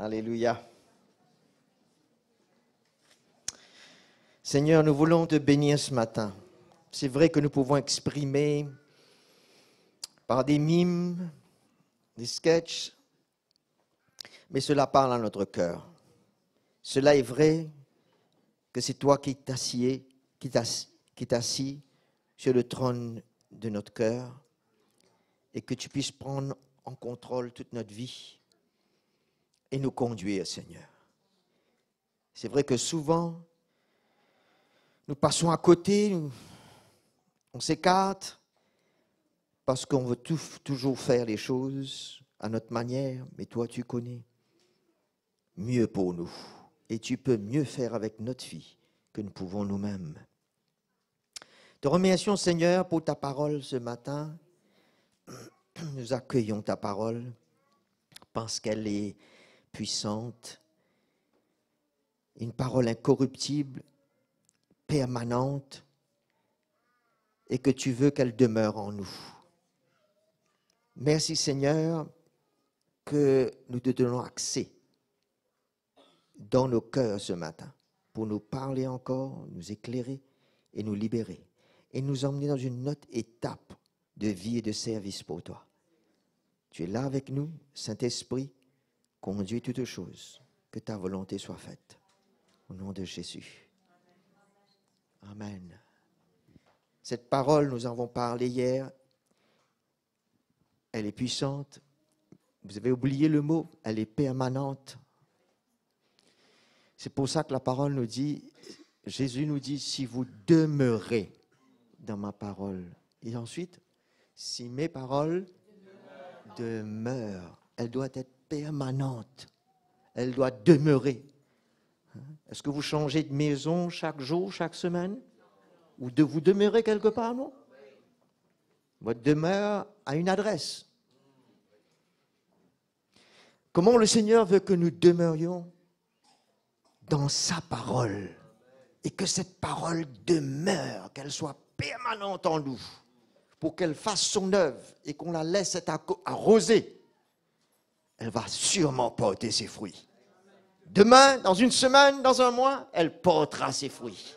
Alléluia. Seigneur, nous voulons te bénir ce matin. C'est vrai que nous pouvons exprimer par des mimes, des sketchs, mais cela parle à notre cœur. Cela est vrai que c'est toi qui t'assieds, qui t'assis sur le trône de notre cœur et que tu puisses prendre en contrôle toute notre vie et nous conduire, Seigneur. C'est vrai que souvent, nous passons à côté, on s'écarte parce qu'on veut toujours faire les choses à notre manière, mais toi, tu connais mieux pour nous et tu peux mieux faire avec notre vie que nous pouvons nous-mêmes. Te remercions, Seigneur, pour ta parole ce matin. Nous accueillons ta parole parce qu'elle est puissante, une parole incorruptible, permanente, et que tu veux qu'elle demeure en nous. Merci, Seigneur, que nous te donnons accès dans nos cœurs ce matin pour nous parler encore, nous éclairer et nous libérer et nous emmener dans une autre étape de vie et de service pour toi. Tu es là avec nous, Saint-Esprit, conduis toutes choses, que ta volonté soit faite. Au nom de Jésus. Amen. Cette parole, nous en avons parlé hier, elle est puissante. Vous avez oublié le mot, elle est permanente. C'est pour ça que la parole nous dit, Jésus nous dit, si vous demeurez dans ma parole. Et ensuite, si mes paroles demeurent, elle doit être permanente. Elle doit demeurer. Est-ce que vous changez de maison chaque jour, chaque semaine? Ou de vous demeurer quelque part, non? Votre demeure a une adresse. Comment le Seigneur veut que nous demeurions dans sa parole et que cette parole demeure, qu'elle soit permanente en nous pour qu'elle fasse son œuvre et qu'on la laisse être arrosée, elle va sûrement porter ses fruits. Demain, dans une semaine, dans un mois, elle portera ses fruits.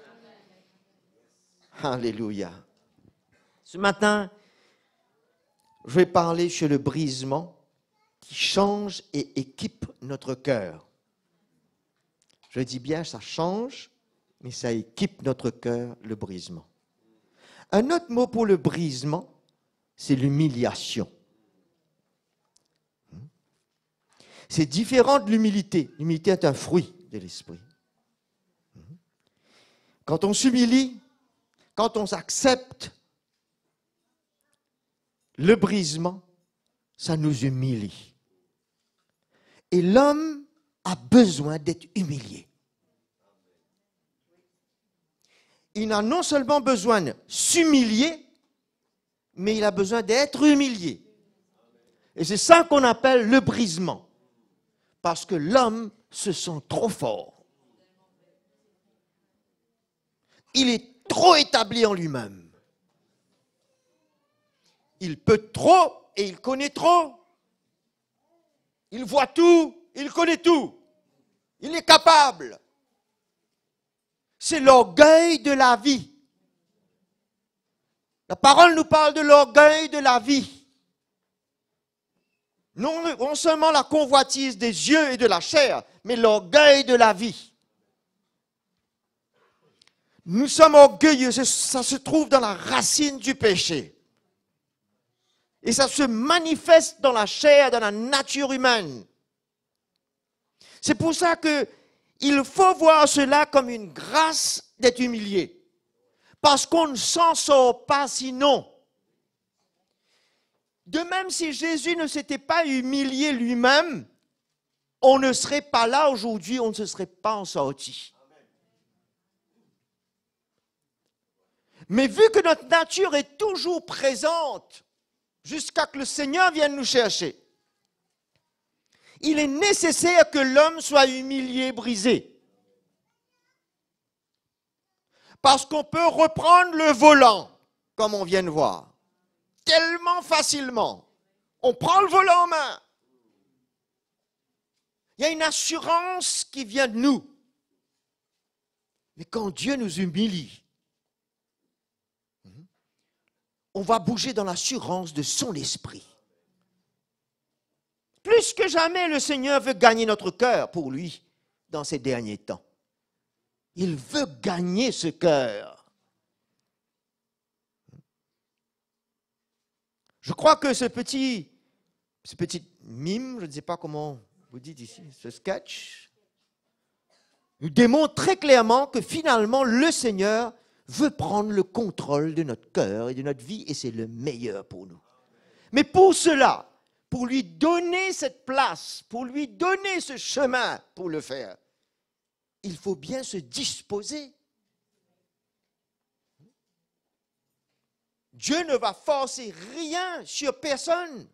Alléluia. Ce matin, je vais parler sur le brisement qui change et équipe notre cœur. Je dis bien, ça change, mais ça équipe notre cœur, le brisement. Un autre mot pour le brisement, c'est l'humiliation. C'est différent de l'humilité. L'humilité est un fruit de l'esprit. Quand on s'humilie, quand on s'accepte le brisement, ça nous humilie. Et l'homme a besoin d'être humilié. Il n'a non seulement besoin de s'humilier, mais il a besoin d'être humilié. Et c'est ça qu'on appelle le brisement. Parce que l'homme se sent trop fort. Il est trop établi en lui-même. Il peut trop et il connaît trop. Il voit tout, il connaît tout. Il est capable. C'est l'orgueil de la vie. La parole nous parle de l'orgueil de la vie. Non seulement la convoitise des yeux et de la chair, mais l'orgueil de la vie. Nous sommes orgueilleux, ça se trouve dans la racine du péché. Et ça se manifeste dans la chair, dans la nature humaine. C'est pour ça qu'il faut voir cela comme une grâce d'être humilié. Parce qu'on ne s'en sort pas sinon. De même, si Jésus ne s'était pas humilié lui-même, on ne serait pas là aujourd'hui, on ne se serait pas en sorti. Mais vu que notre nature est toujours présente, jusqu'à que le Seigneur vienne nous chercher, il est nécessaire que l'homme soit humilié, brisé. Parce qu'on peut reprendre le volant, comme on vient de voir. Tellement facilement. On prend le volant en main. Il y a une assurance qui vient de nous. Mais quand Dieu nous humilie, on va bouger dans l'assurance de son esprit. Plus que jamais, le Seigneur veut gagner notre cœur pour lui dans ces derniers temps. Il veut gagner ce cœur. Je crois que ce petit mime, je ne sais pas comment vous dites ici, ce sketch, nous démontre très clairement que finalement, le Seigneur veut prendre le contrôle de notre cœur et de notre vie, et c'est le meilleur pour nous. Mais pour cela, pour lui donner cette place, pour lui donner ce chemin pour le faire, il faut bien se disposer. Dieu ne va forcer rien sur personne.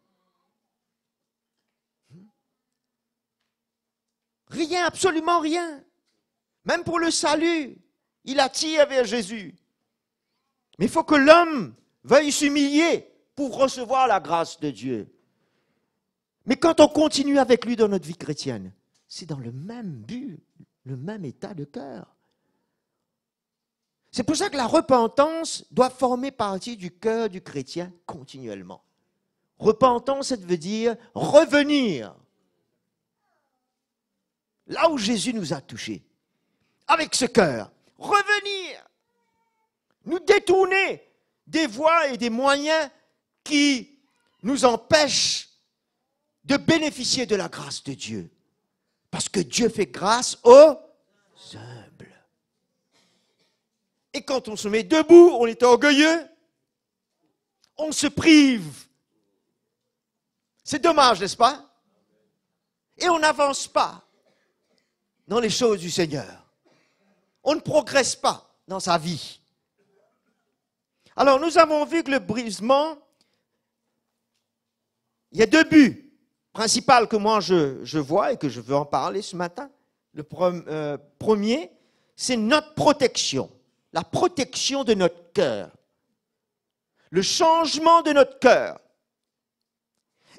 Rien, absolument rien. Même pour le salut, il attire vers Jésus. Mais il faut que l'homme veuille s'humilier pour recevoir la grâce de Dieu. Mais quand on continue avec lui dans notre vie chrétienne, c'est dans le même but, le même état de cœur. C'est pour ça que la repentance doit former partie du cœur du chrétien continuellement. Repentance, ça veut dire revenir là où Jésus nous a touchés. Avec ce cœur, revenir, nous détourner des voies et des moyens qui nous empêchent de bénéficier de la grâce de Dieu. Parce que Dieu fait grâce aux humbles. Et quand on se met debout, on est orgueilleux, on se prive. C'est dommage, n'est-ce pas? Et on n'avance pas dans les choses du Seigneur. On ne progresse pas dans sa vie. Alors, nous avons vu que le brisement, il y a deux buts principaux que moi je vois et que je veux en parler ce matin. Le premier, c'est notre protection. La protection de notre cœur. Le changement de notre cœur.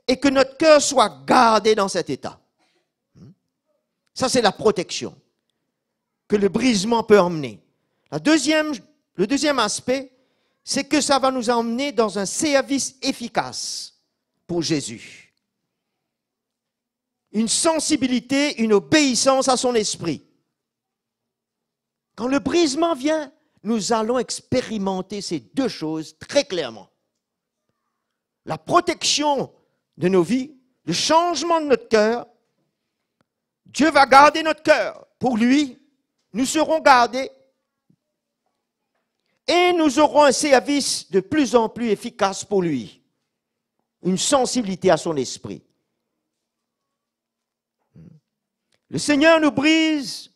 Et que notre cœur soit gardé dans cet état. Ça, c'est la protection que le brisement peut emmener. Le deuxième aspect, c'est que ça va nous emmener dans un service efficace pour Jésus. Une sensibilité, une obéissance à son esprit. Quand le brisement vient, nous allons expérimenter ces deux choses très clairement. La protection de nos vies, le changement de notre cœur. Dieu va garder notre cœur. Pour lui, nous serons gardés et nous aurons un service de plus en plus efficace pour lui. Une sensibilité à son esprit. Le Seigneur nous brise,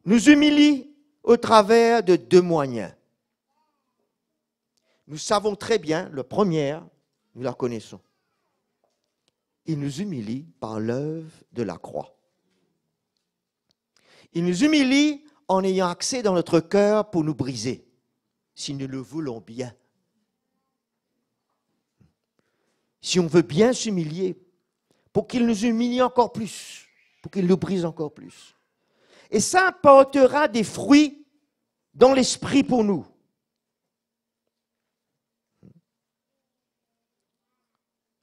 nous humilie au travers de deux moyens. Nous savons très bien, la première, nous la connaissons. Il nous humilie par l'œuvre de la croix. Il nous humilie en ayant accès dans notre cœur pour nous briser, si nous le voulons bien. Si on veut bien s'humilier, pour qu'il nous humilie encore plus, pour qu'il nous brise encore plus. Et ça apportera des fruits dans l'esprit pour nous.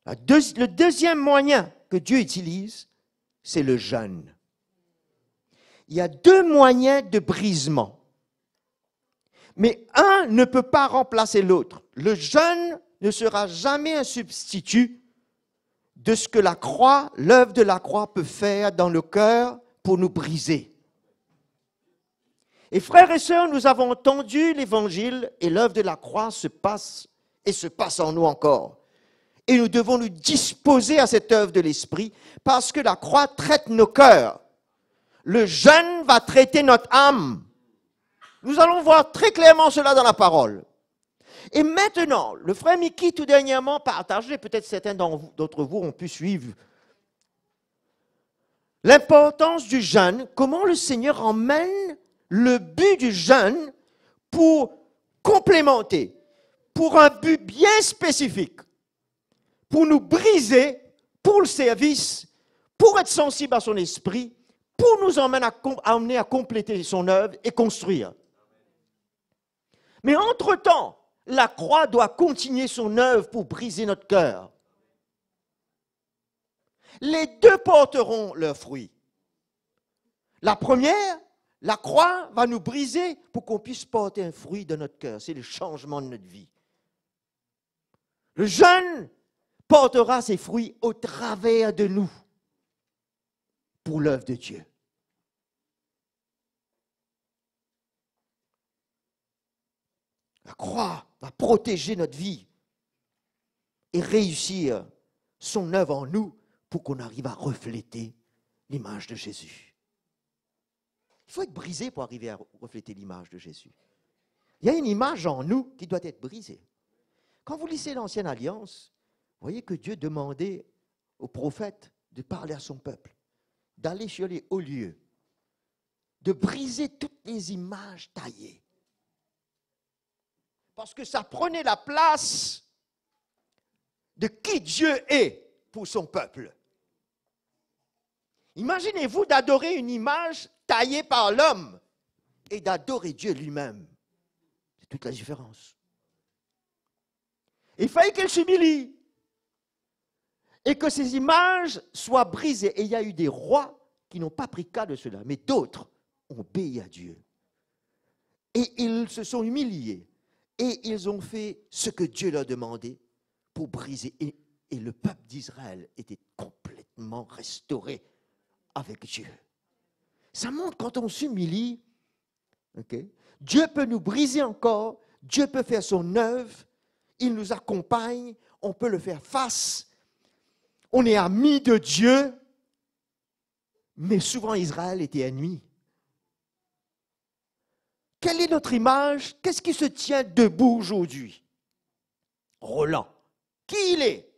Le deuxième moyen que Dieu utilise, c'est le jeûne. Il y a deux moyens de brisement. Mais un ne peut pas remplacer l'autre. Le jeûne ne sera jamais un substitut de ce que la croix, l'œuvre de la croix peut faire dans le cœur pour nous briser. Et frères et sœurs, nous avons entendu l'évangile et l'œuvre de la croix se passe et se passe en nous encore. Et nous devons nous disposer à cette œuvre de l'esprit parce que la croix traite nos cœurs. Le jeûne va traiter notre âme. Nous allons voir très clairement cela dans la parole. Et maintenant, le frère Mickey tout dernièrement partagé, peut-être certains d'entre vous ont pu suivre, l'importance du jeûne, comment le Seigneur emmène le but du jeûne pour complémenter, pour un but bien spécifique, pour nous briser, pour le service, pour être sensible à son esprit, pour nous emmener à compléter son œuvre et construire. Mais entre-temps, la croix doit continuer son œuvre pour briser notre cœur. Les deux porteront leurs fruits. La première, la croix va nous briser pour qu'on puisse porter un fruit de notre cœur. C'est le changement de notre vie. Le jeûne portera ses fruits au travers de nous pour l'œuvre de Dieu. La croix va protéger notre vie et réussir son œuvre en nous pour qu'on arrive à refléter l'image de Jésus. Il faut être brisé pour arriver à refléter l'image de Jésus. Il y a une image en nous qui doit être brisée. Quand vous lisez l'Ancienne Alliance, vous voyez que Dieu demandait aux prophètes de parler à son peuple, d'aller sur les hauts lieux, de briser toutes les images taillées. Parce que ça prenait la place de qui Dieu est pour son peuple. Imaginez-vous d'adorer une image taillée par l'homme et d'adorer Dieu lui-même. C'est toute la différence. Il fallait qu'elle s'humilie et que ces images soient brisées. Et il y a eu des rois qui n'ont pas pris cas de cela, mais d'autres ont obéi à Dieu. Et ils se sont humiliés et ils ont fait ce que Dieu leur demandait pour briser. Et le peuple d'Israël était complètement restauré avec Dieu. Ça montre quand on s'humilie, okay, Dieu peut nous briser encore, Dieu peut faire son œuvre, il nous accompagne, on peut le faire face, on est amis de Dieu, mais souvent Israël était ennemi. Quelle est notre image? Qu'est-ce qui se tient debout aujourd'hui? Roland. Qui il est?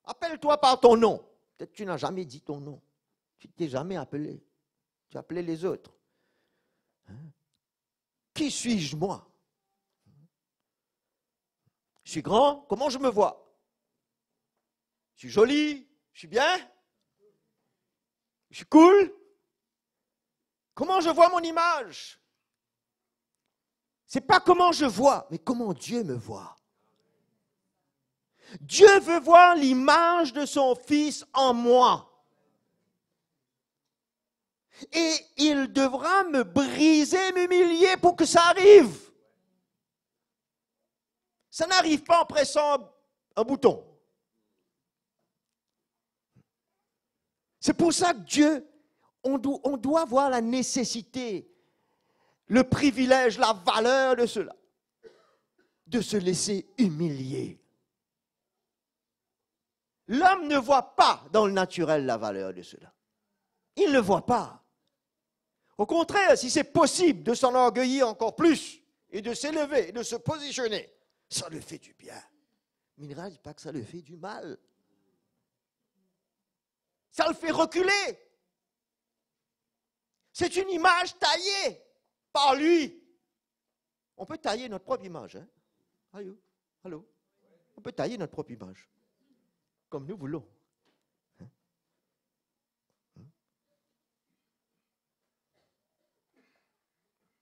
Appelle-toi par ton nom. Peut-être que tu n'as jamais dit ton nom. Tu ne t'es jamais appelé. Tu appelais les autres. Hein? Qui suis-je, moi? Je suis grand, comment je me vois? Je suis joli, je suis bien? Je suis cool? Comment je vois mon image? Ce n'est pas comment je vois, mais comment Dieu me voit. Dieu veut voir l'image de son Fils en moi. Et il devra me briser, m'humilier pour que ça arrive. Ça n'arrive pas en pressant un bouton. C'est pour ça que Dieu, on doit voir la nécessité, le privilège, la valeur de cela, de se laisser humilier. L'homme ne voit pas dans le naturel la valeur de cela. Il ne le voit pas. Au contraire, si c'est possible de s'enorgueillir encore plus et de s'élever et de se positionner, ça le fait du bien. Mais il ne réalise pas que ça le fait du mal. Ça le fait reculer. C'est une image taillée par lui. On peut tailler notre propre image. Hein? Allô? Allô? On peut tailler notre propre image. Comme nous voulons.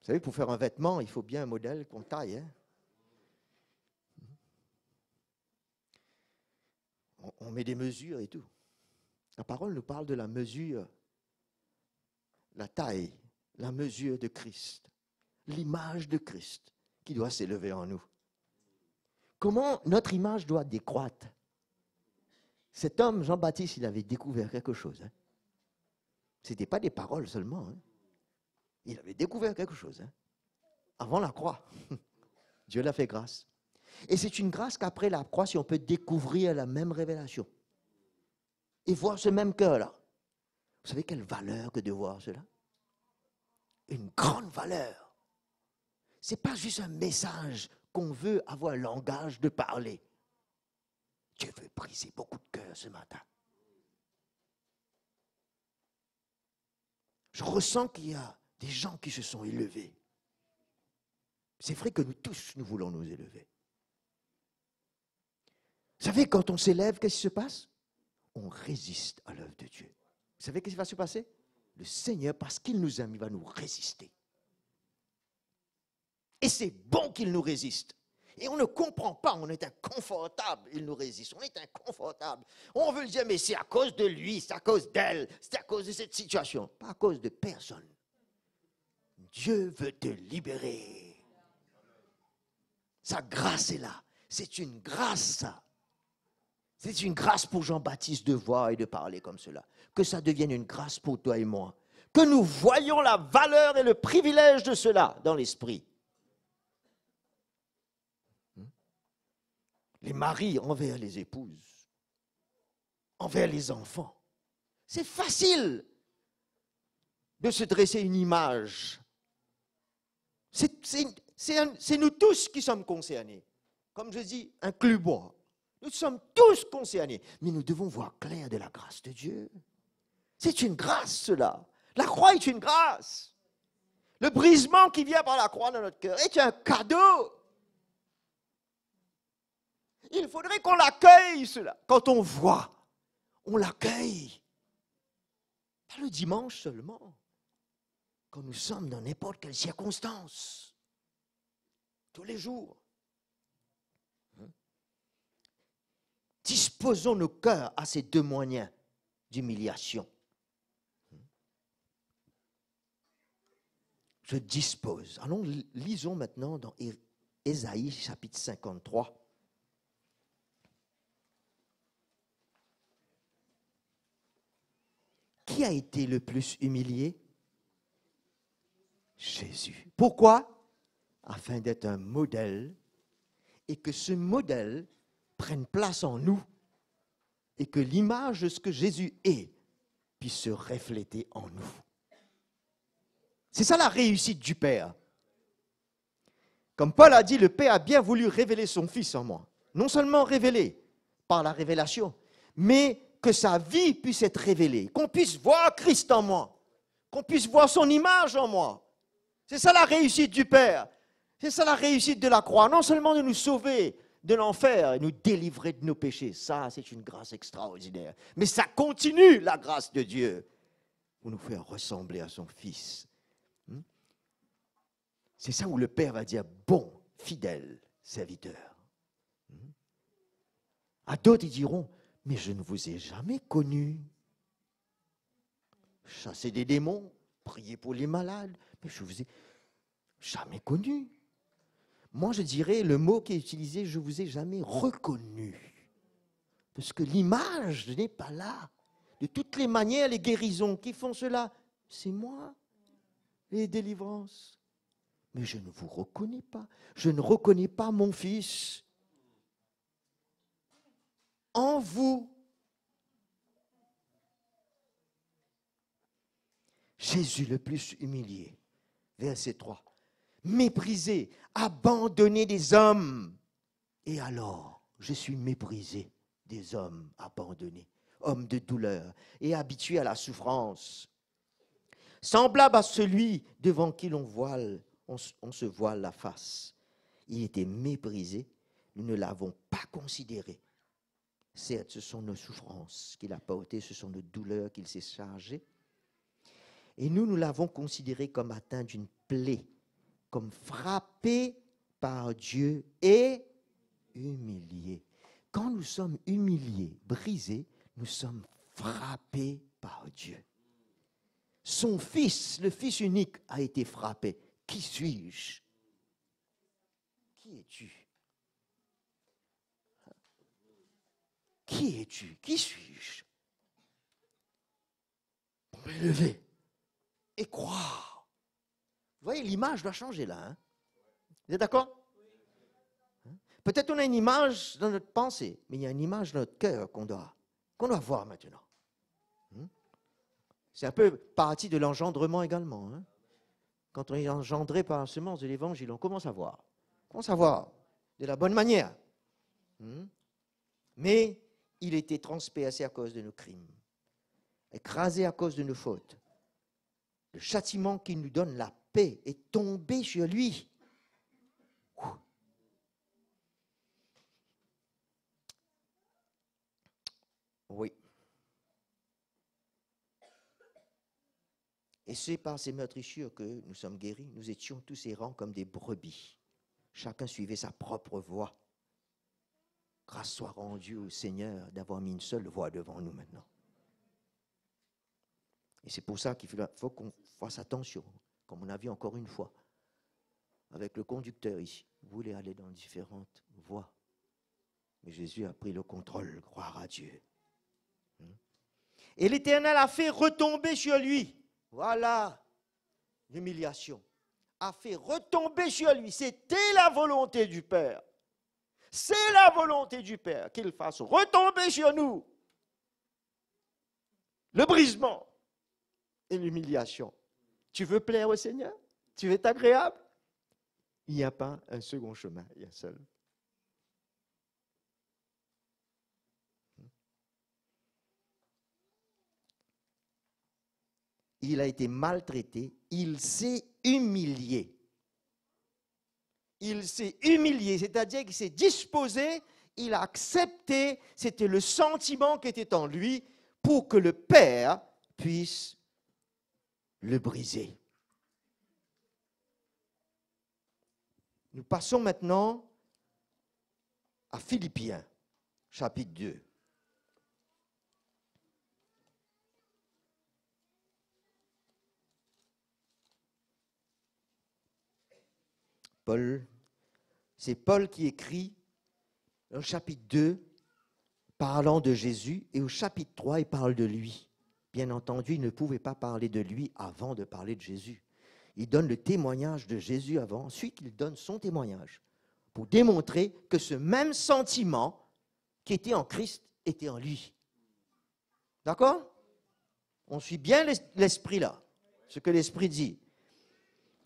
Vous savez, pour faire un vêtement, il faut bien un modèle qu'on taille. Hein? On met des mesures et tout. La parole nous parle de la mesure, la taille, la mesure de Christ, l'image de Christ qui doit s'élever en nous. Comment notre image doit décroître? Cet homme, Jean-Baptiste, il avait découvert quelque chose. Hein? Ce n'était pas des paroles seulement. Hein? Il avait découvert quelque chose. Hein? Avant la croix. Dieu l'a fait grâce. Et c'est une grâce qu'après la croix, si on peut découvrir la même révélation et voir ce même cœur-là. Vous savez quelle valeur que de voir cela? Une grande valeur. Ce n'est pas juste un message qu'on veut avoir un langage de parler. Dieu veut briser beaucoup de cœurs ce matin. Je ressens qu'il y a des gens qui se sont élevés. C'est vrai que nous tous, nous voulons nous élever. Vous savez, quand on s'élève, qu'est-ce qui se passe? On résiste à l'œuvre de Dieu. Vous savez qu'est-ce qui va se passer? Le Seigneur, parce qu'il nous aime, il va nous résister. Et c'est bon qu'il nous résiste. Et on ne comprend pas, on est inconfortable, il nous résiste, on est inconfortable. On veut le dire, mais c'est à cause de lui, c'est à cause d'elle, c'est à cause de cette situation. Pas à cause de personne. Dieu veut te libérer. Sa grâce est là. C'est une grâce, ça. C'est une grâce pour Jean-Baptiste de voir et de parler comme cela. Que ça devienne une grâce pour toi et moi. Que nous voyions la valeur et le privilège de cela dans l'esprit. Les maris envers les épouses, envers les enfants. C'est facile de se dresser une image. C'est nous tous qui sommes concernés. Comme je dis, inclus-moi. Nous sommes tous concernés. Mais nous devons voir clair de la grâce de Dieu. C'est une grâce, cela. La croix est une grâce. Le brisement qui vient par la croix dans notre cœur est un cadeau. Il faudrait qu'on l'accueille, cela. Quand on voit, on l'accueille. Pas le dimanche seulement. Quand nous sommes dans n'importe quelle circonstance. Tous les jours. Disposons nos cœurs à ces deux moyens d'humiliation. Je dispose. Allons, lisons maintenant dans Ésaïe chapitre 53. Qui a été le plus humilié? Jésus. Pourquoi? Afin d'être un modèle et que ce modèle prenne place en nous et que l'image de ce que Jésus est puisse se refléter en nous. C'est ça la réussite du Père. Comme Paul a dit, le Père a bien voulu révéler son Fils en moi. Non seulement révéler par la révélation, mais que sa vie puisse être révélée, qu'on puisse voir Christ en moi, qu'on puisse voir son image en moi. C'est ça la réussite du Père. C'est ça la réussite de la croix. Non seulement de nous sauver de l'enfer et nous délivrer de nos péchés. Ça, c'est une grâce extraordinaire. Mais ça continue, la grâce de Dieu, pour nous faire ressembler à son Fils. C'est ça où le Père va dire, bon, fidèle serviteur. À d'autres, ils diront, mais je ne vous ai jamais connu. Chasser des démons, prier pour les malades, mais je ne vous ai jamais connu. Moi, je dirais le mot qui est utilisé, je ne vous ai jamais reconnu. Parce que l'image n'est pas là. De toutes les manières, les guérisons qui font cela, c'est moi. Les délivrances. Mais je ne vous reconnais pas. Je ne reconnais pas mon Fils. En vous. Jésus le plus humilié. Verset 3. Méprisé, abandonné des hommes. Et alors, je suis méprisé des hommes abandonnés, hommes de douleur et habitués à la souffrance. Semblable à celui devant qui on se voile la face. Il était méprisé, nous ne l'avons pas considéré. Certes, ce sont nos souffrances qu'il a portées, ce sont nos douleurs qu'il s'est chargé. Et nous l'avons considéré comme atteint d'une plaie, comme frappé par Dieu et humilié. Quand nous sommes humiliés, brisés, nous sommes frappés par Dieu. Son Fils, le Fils unique, a été frappé. Qui suis-je? Qui es-tu? Qui es-tu? Qui suis-je? Pour me lever et croire. Vous voyez, l'image doit changer là. Hein? Vous êtes d'accord? Peut-être on a une image dans notre pensée, mais il y a une image dans notre cœur qu'on doit voir maintenant. C'est un peu partie de l'engendrement également. Hein? Quand on est engendré par la semence de l'évangile, on commence à voir. On commence à voir de la bonne manière. Mais il était transpercé à cause de nos crimes, écrasé à cause de nos fautes. Le châtiment qui nous donne la paix est tombé sur lui. Oui. Et c'est par ces meurtrissures que nous sommes guéris. Nous étions tous errants comme des brebis. Chacun suivait sa propre voie. Grâce soit rendue au Seigneur d'avoir mis une seule voie devant nous maintenant. Et c'est pour ça qu'il faut qu'on fasse attention, comme on a vu encore une fois, avec le conducteur ici. Vous voulez aller dans différentes voies. Mais Jésus a pris le contrôle, gloire à Dieu. Et l'Éternel a fait retomber sur lui. Voilà l'humiliation. A fait retomber sur lui. C'était la volonté du Père. C'est la volonté du Père qu'il fasse retomber sur nous le brisement et l'humiliation. Tu veux plaire au Seigneur? Tu veux être agréable? Il n'y a pas un second chemin, il y a un seul. Il a été maltraité, il s'est humilié. Il s'est humilié, c'est-à-dire qu'il s'est disposé, il a accepté, c'était le sentiment qui était en lui pour que le Père puisse le briser. Nous passons maintenant à Philippiens, chapitre 2. C'est Paul qui écrit au chapitre 2, parlant de Jésus, et au chapitre 3, il parle de lui. Bien entendu, il ne pouvait pas parler de lui avant de parler de Jésus. Il donne le témoignage de Jésus avant, ensuite il donne son témoignage pour démontrer que ce même sentiment qui était en Christ était en lui. D'accord? On suit bien l'esprit là, ce que l'esprit dit.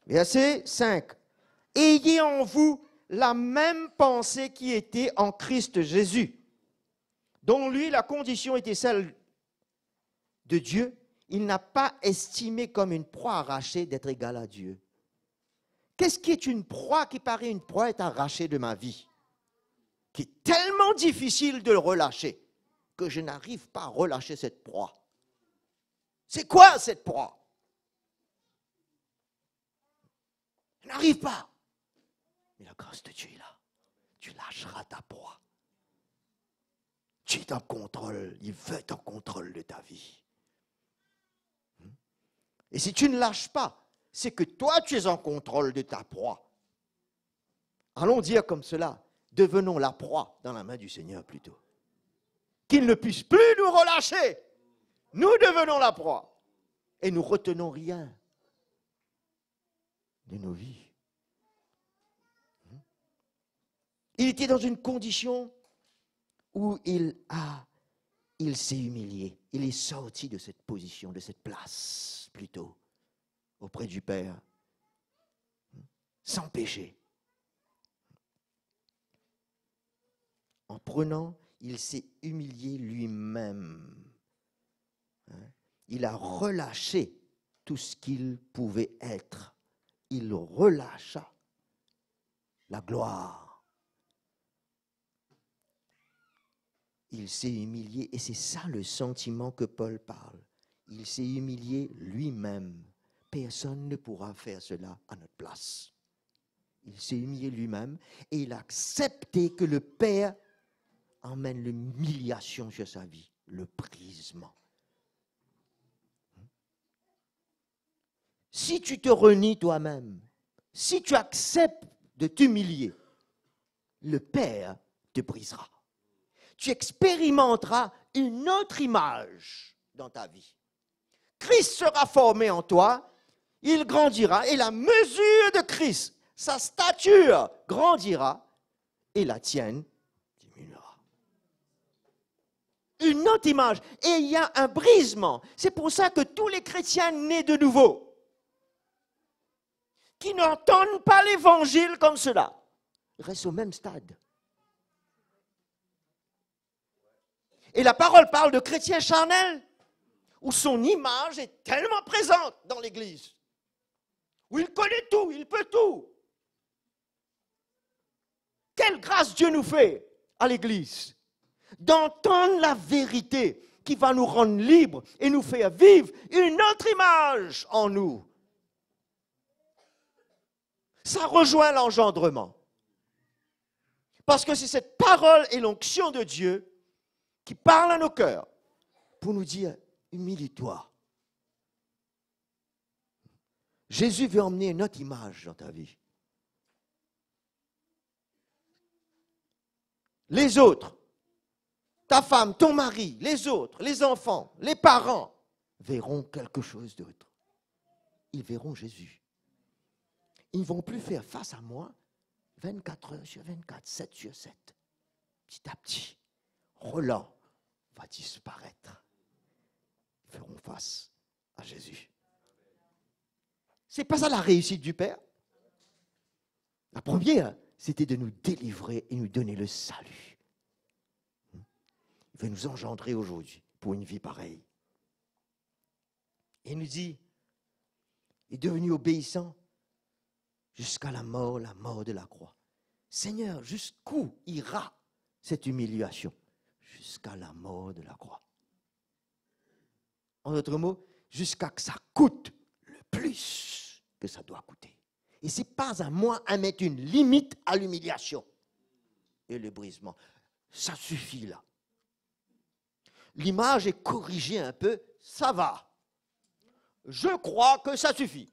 Verset 5. Ayez en vous la même pensée qui était en Christ Jésus, dont lui la condition était celle de Dieu. Il n'a pas estimé comme une proie arrachée d'être égal à Dieu. Qu'est-ce qui est une proie qui paraît une proie est arrachée de ma vie, qui est tellement difficile de le relâcher que je n'arrive pas à relâcher cette proie? C'est quoi cette proie? Je n'arrive pas. Mais la grâce de Dieu est là. Tu lâcheras ta proie. Tu es en contrôle. Il veut être en contrôle de ta vie. Et si tu ne lâches pas, c'est que toi, tu es en contrôle de ta proie. Allons dire comme cela, devenons la proie dans la main du Seigneur plutôt. Qu'il ne puisse plus nous relâcher. Nous devenons la proie. Et nous retenons rien de nos vies. Il était dans une condition où il s'est humilié. Il est sorti de cette position, de cette place, plutôt, auprès du Père, sans péché. En prenant, il s'est humilié lui-même. Il a relâché tout ce qu'il pouvait être. Il relâcha la gloire. Il s'est humilié, et c'est ça le sentiment que Paul parle. Il s'est humilié lui-même. Personne ne pourra faire cela à notre place. Il s'est humilié lui-même et il a accepté que le Père emmène l'humiliation sur sa vie, le brisement. Si tu te renies toi-même, si tu acceptes de t'humilier, le Père te brisera. Tu expérimenteras une autre image dans ta vie. Christ sera formé en toi, il grandira, et la mesure de Christ, sa stature grandira, et la tienne diminuera. Une autre image, et il y a un brisement. C'est pour ça que tous les chrétiens nés de nouveau, qui n'entendent pas l'évangile comme cela, restent au même stade. Et la parole parle de chrétiens charnels, où son image est tellement présente dans l'Église, où il connaît tout, il peut tout. Quelle grâce Dieu nous fait à l'Église d'entendre la vérité, qui va nous rendre libres et nous faire vivre une autre image en nous. Ça rejoint l'engendrement. Parce que c'est cette parole et l'onction de Dieu qui parle à nos cœurs pour nous dire, humilie-toi. Jésus veut emmener une autre image dans ta vie. Les autres, ta femme, ton mari, les autres, les enfants, les parents, verront quelque chose d'autre. Ils verront Jésus. Ils ne vont plus faire face à moi 24 heures sur 24, 7 sur 7. Petit à petit, Roland va disparaître. Ils feront face à Jésus. C'est pas ça la réussite du Père. La première, c'était de nous délivrer et nous donner le salut. Il veut nous engendrer aujourd'hui pour une vie pareille. Et il nous dit, il est devenu obéissant jusqu'à la mort de la croix. Seigneur, jusqu'où ira cette humiliation? Jusqu'à la mort de la croix. En d'autres mots, jusqu'à que ça coûte le plus que ça doit coûter. Et ce n'est pas à moi à mettre une limite à l'humiliation et le brisement. Ça suffit là. L'image est corrigée un peu, ça va. Je crois que ça suffit.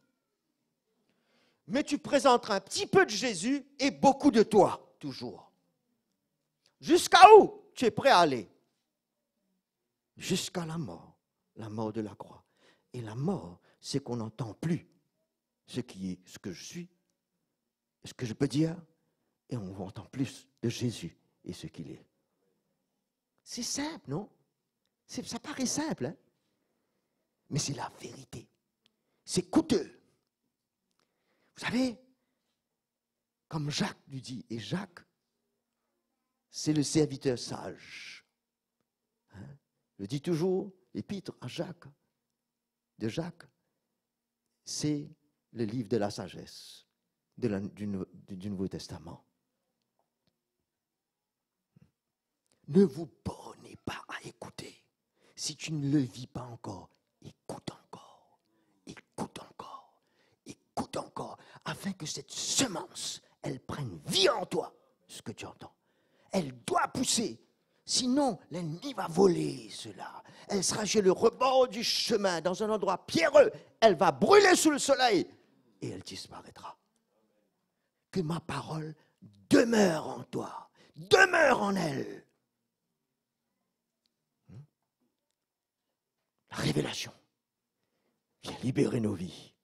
Mais tu présenteras un petit peu de Jésus et beaucoup de toi, toujours. Jusqu'à où tu es prêt à aller? Jusqu'à la mort de la croix. Et la mort, c'est qu'on n'entend plus ce que je suis, ce que je peux dire, et on entend plus de Jésus et ce qu'il est. C'est simple, non? Ça paraît simple, hein? Mais c'est la vérité. C'est coûteux. Vous savez, comme Jacques lui dit, et Jacques, c'est le serviteur sage. Hein? Je dis toujours, l'épître à Jacques, de Jacques, c'est le livre de la sagesse du Nouveau Testament. Ne vous bornez pas à écouter. Si tu ne le vis pas encore, écoute encore, écoute encore, écoute encore, afin que cette semence, elle prenne vie en toi, ce que tu entends. Elle doit pousser, sinon l'ennemi va voler cela. Elle sera chez le rebord du chemin, dans un endroit pierreux, elle va brûler sous le soleil et elle disparaîtra. Que ma parole demeure en toi, demeure en elle. La révélation vient libérer nos vies.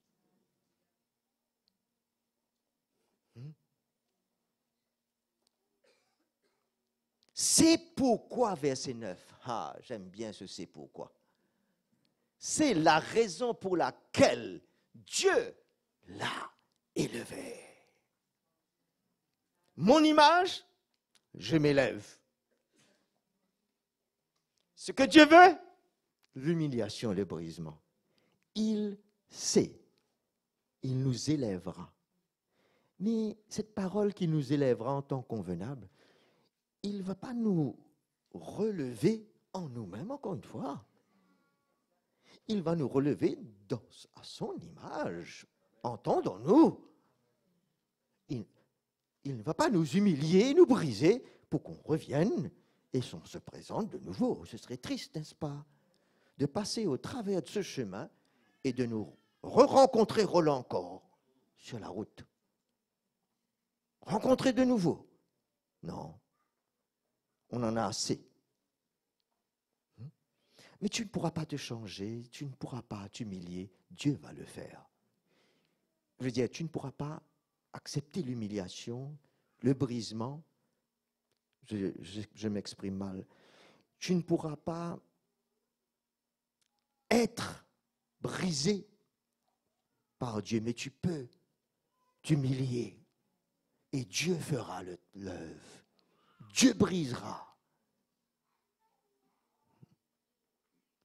C'est pourquoi, verset 9, j'aime bien ce c'est pourquoi. C'est la raison pour laquelle Dieu l'a élevé. Mon image, je m'élève. Ce que Dieu veut, l'humiliation et le brisement. Il sait, il nous élèvera. Mais cette parole qui nous élèvera en temps convenable, il ne va pas nous relever en nous-mêmes, encore une fois. Il va nous relever à son image. Entendons-nous. Il ne va pas nous humilier, nous briser pour qu'on revienne et qu'on se présente de nouveau. Ce serait triste, n'est-ce pas, de passer au travers de ce chemin et de nous re-rencontrer Roland encore sur la route. Rencontrer de nouveau. Non. On en a assez. Mais tu ne pourras pas te changer, tu ne pourras pas t'humilier, Dieu va le faire. Je veux dire, tu ne pourras pas accepter l'humiliation, le brisement, je m'exprime mal, tu ne pourras pas être brisé par Dieu, mais tu peux t'humilier et Dieu fera l'œuvre. Dieu brisera.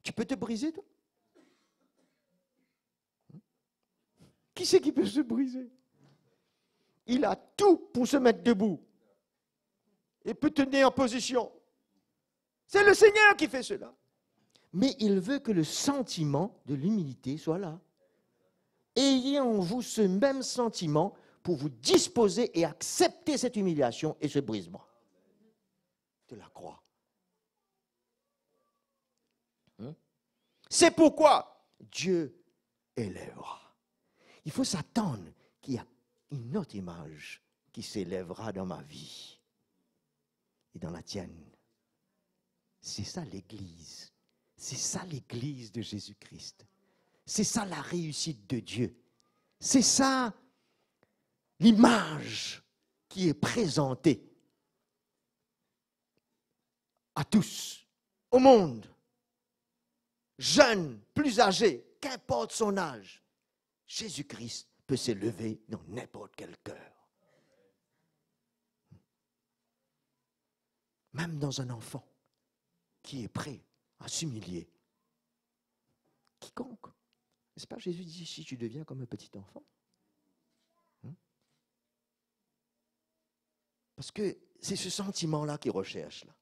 Tu peux te briser, toi? Qui c'est qui peut se briser? Il a tout pour se mettre debout et peut tenir en position. C'est le Seigneur qui fait cela. mais il veut que le sentiment de l'humilité soit là. Ayez en vous ce même sentiment pour vous disposer et accepter cette humiliation et ce brisement de la croix. C'est pourquoi Dieu élèvera. Il faut s'attendre qu'il y a une autre image qui s'élèvera dans ma vie et dans la tienne. C'est ça l'Église. C'est ça l'Église de Jésus-Christ. C'est ça la réussite de Dieu. C'est ça l'image qui est présentée à tous, au monde, jeunes, plus âgés, qu'importe son âge. Jésus-Christ peut s'élever dans n'importe quel cœur. Même dans un enfant qui est prêt à s'humilier. Quiconque. N'est-ce pas, Jésus dit, si tu deviens comme un petit enfant. Parce que c'est ce sentiment-là qu'il recherche. Là.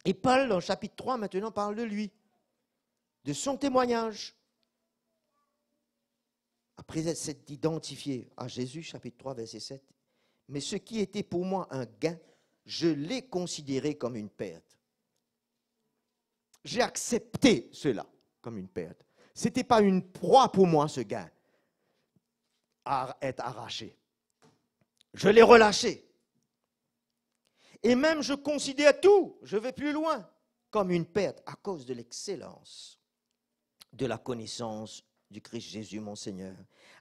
Et Paul, dans le chapitre 3, maintenant, parle de lui, de son témoignage. Après s'être identifié à Jésus, chapitre 3, verset 7, « Mais ce qui était pour moi un gain, je l'ai considéré comme une perte. » J'ai accepté cela comme une perte. Ce n'était pas une proie pour moi, ce gain, à être arraché. Je l'ai relâché. Et même je considère tout, je vais plus loin, comme une perte à cause de l'excellence de la connaissance du Christ Jésus, mon Seigneur.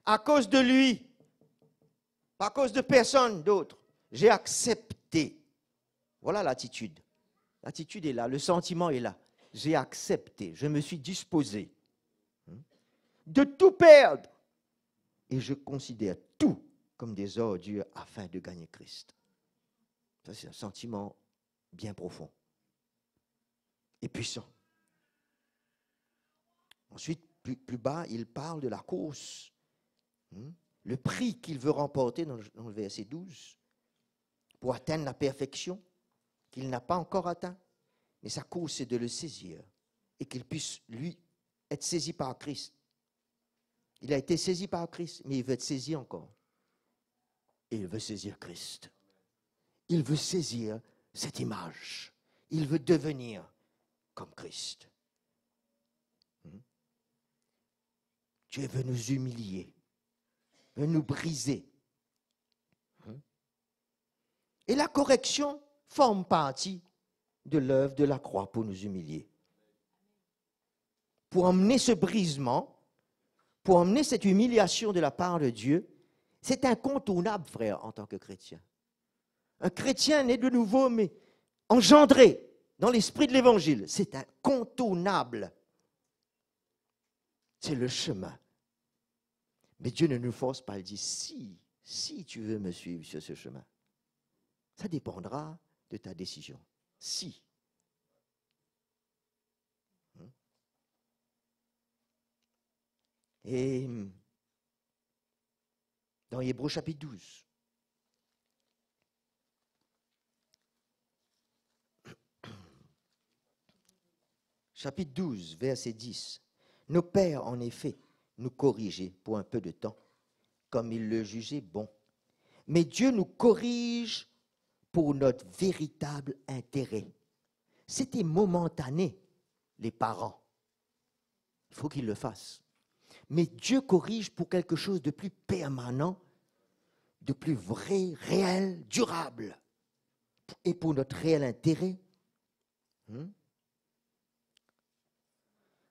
À cause de lui, pas à cause de personne d'autre, j'ai accepté. Voilà l'attitude. L'attitude est là, le sentiment est là. J'ai accepté, je me suis disposé de tout perdre. Et je considère tout comme des ordures afin de gagner Christ. Ça, c'est un sentiment bien profond et puissant. Ensuite, plus bas, il parle de la course. Le prix qu'il veut remporter dans le verset 12 pour atteindre la perfection qu'il n'a pas encore atteint. Mais sa course, c'est de le saisir et qu'il puisse, lui, être saisi par Christ. Il a été saisi par Christ, mais il veut être saisi encore. Et il veut saisir Christ. Il veut saisir cette image. Il veut devenir comme Christ. Dieu veut nous humilier, veut nous briser. Et la correction forme partie de l'œuvre de la croix pour nous humilier. Pour emmener ce brisement, pour emmener cette humiliation de la part de Dieu, c'est incontournable, frère, en tant que chrétien. Un chrétien né de nouveau, mais engendré dans l'esprit de l'Évangile, c'est incontournable. C'est le chemin. Mais Dieu ne nous force pas, il dit, si tu veux me suivre sur ce chemin, ça dépendra de ta décision. Si. Et dans Hébreux chapitre 12, chapitre 12, verset 10, nos pères, en effet, nous corrigeaient pour un peu de temps, comme ils le jugeaient bon. Mais Dieu nous corrige pour notre véritable intérêt. C'était momentané, les parents. Il faut qu'ils le fassent. Mais Dieu corrige pour quelque chose de plus permanent, de plus vrai, réel, durable. Et pour notre réel intérêt.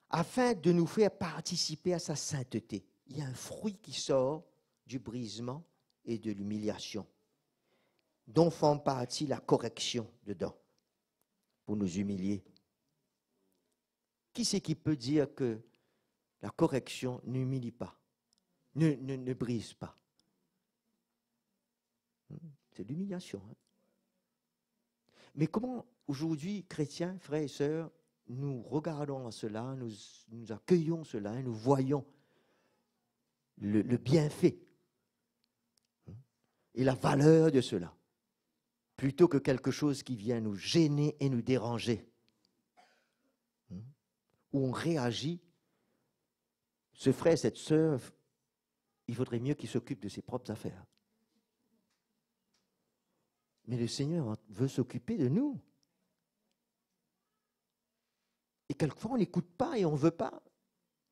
Afin de nous faire participer à sa sainteté. Il y a un fruit qui sort du brisement et de l'humiliation, dont forme partie la correction dedans, pour nous humilier. Qui c'est qui peut dire que la correction n'humilie pas, ne brise pas? C'est l'humiliation. Mais comment aujourd'hui, chrétiens, frères et sœurs, nous regardons à cela, nous accueillons cela, et nous voyons le bienfait et la valeur de cela, plutôt que quelque chose qui vient nous gêner et nous déranger. où on réagit, ce frère, cette sœur, il vaudrait mieux qu'il s'occupe de ses propres affaires. Mais le Seigneur veut s'occuper de nous. Et quelquefois, on n'écoute pas et on ne veut pas.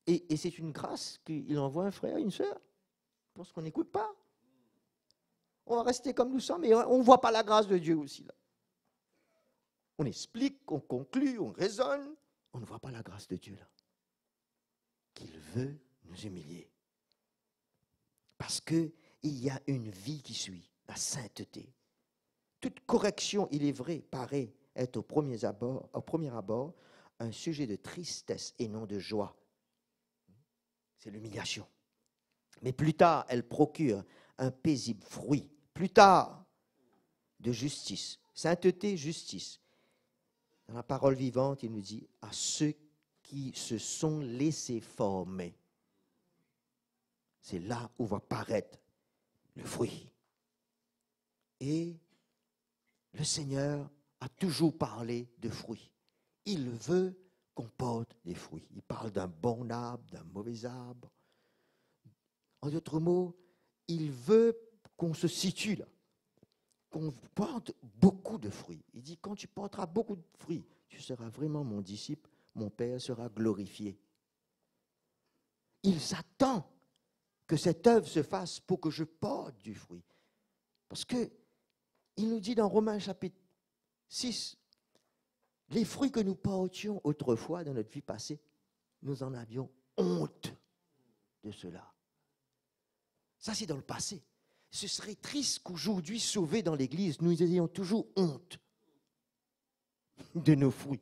Et c'est une grâce qu'il envoie un frère, une sœur, parce qu'on n'écoute pas. On va rester comme nous sommes, et on ne voit pas la grâce de Dieu aussi là. On explique, on conclut, on raisonne, on ne voit pas la grâce de Dieu là. Qu'il veut nous humilier. Parce qu'il y a une vie qui suit, la sainteté. Toute correction, il est vrai, paraît être au premier abord un sujet de tristesse et non de joie. C'est l'humiliation. Mais plus tard, elle procure un paisible fruit. Plus tard, de justice. Sainteté, justice. Dans la parole vivante, il nous dit à ceux qui se sont laissés former. C'est là où va paraître le fruit. Et le Seigneur a toujours parlé de fruits. Il veut qu'on porte des fruits. Il parle d'un bon arbre, d'un mauvais arbre. En d'autres mots, il veut qu'on se situe là, qu'on porte beaucoup de fruits. Il dit, quand tu porteras beaucoup de fruits, tu seras vraiment mon disciple, mon Père sera glorifié. Il s'attend que cette œuvre se fasse pour que je porte du fruit. Parce que il nous dit dans Romains chapitre 6, les fruits que nous portions autrefois dans notre vie passée, nous en avions honte de cela. Ça, c'est dans le passé. Ce serait triste qu'aujourd'hui, sauvés dans l'Église, nous ayons toujours honte de nos fruits.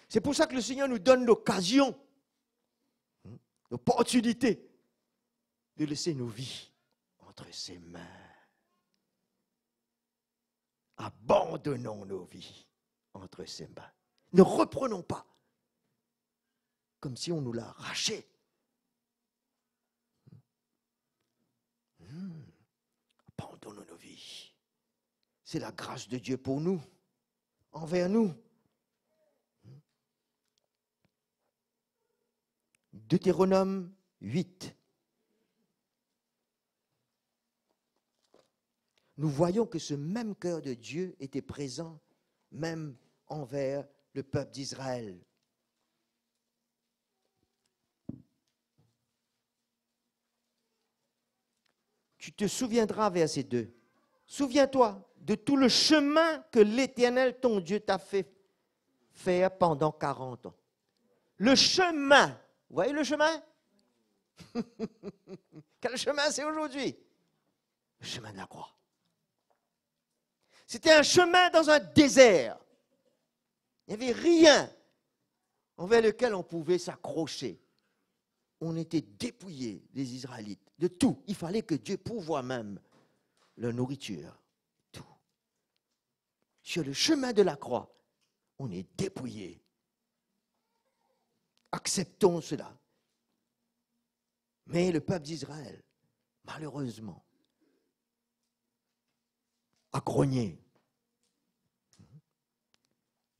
C'est pour ça que le Seigneur nous donne l'occasion, l'opportunité de laisser nos vies entre ses mains. Abandonnons nos vies entre ses mains. Ne reprenons pas comme si on nous l'a arraché. Abandonnons nos vies. C'est la grâce de Dieu pour nous, envers nous. Deutéronome 8. Nous voyons que ce même cœur de Dieu était présent même envers le peuple d'Israël. Tu te souviendras, verset 2. Souviens-toi de tout le chemin que l'Éternel, ton Dieu, t'a fait faire pendant 40 ans. Le chemin, vous voyez le chemin? Quel chemin c'est aujourd'hui? Le chemin de la croix. C'était un chemin dans un désert. Il n'y avait rien envers lequel on pouvait s'accrocher. On était dépouillés, les Israélites, de tout. Il fallait que Dieu pourvoie même leur nourriture. Tout. Sur le chemin de la croix, on est dépouillés. Acceptons cela. Mais le peuple d'Israël, malheureusement, a grogné.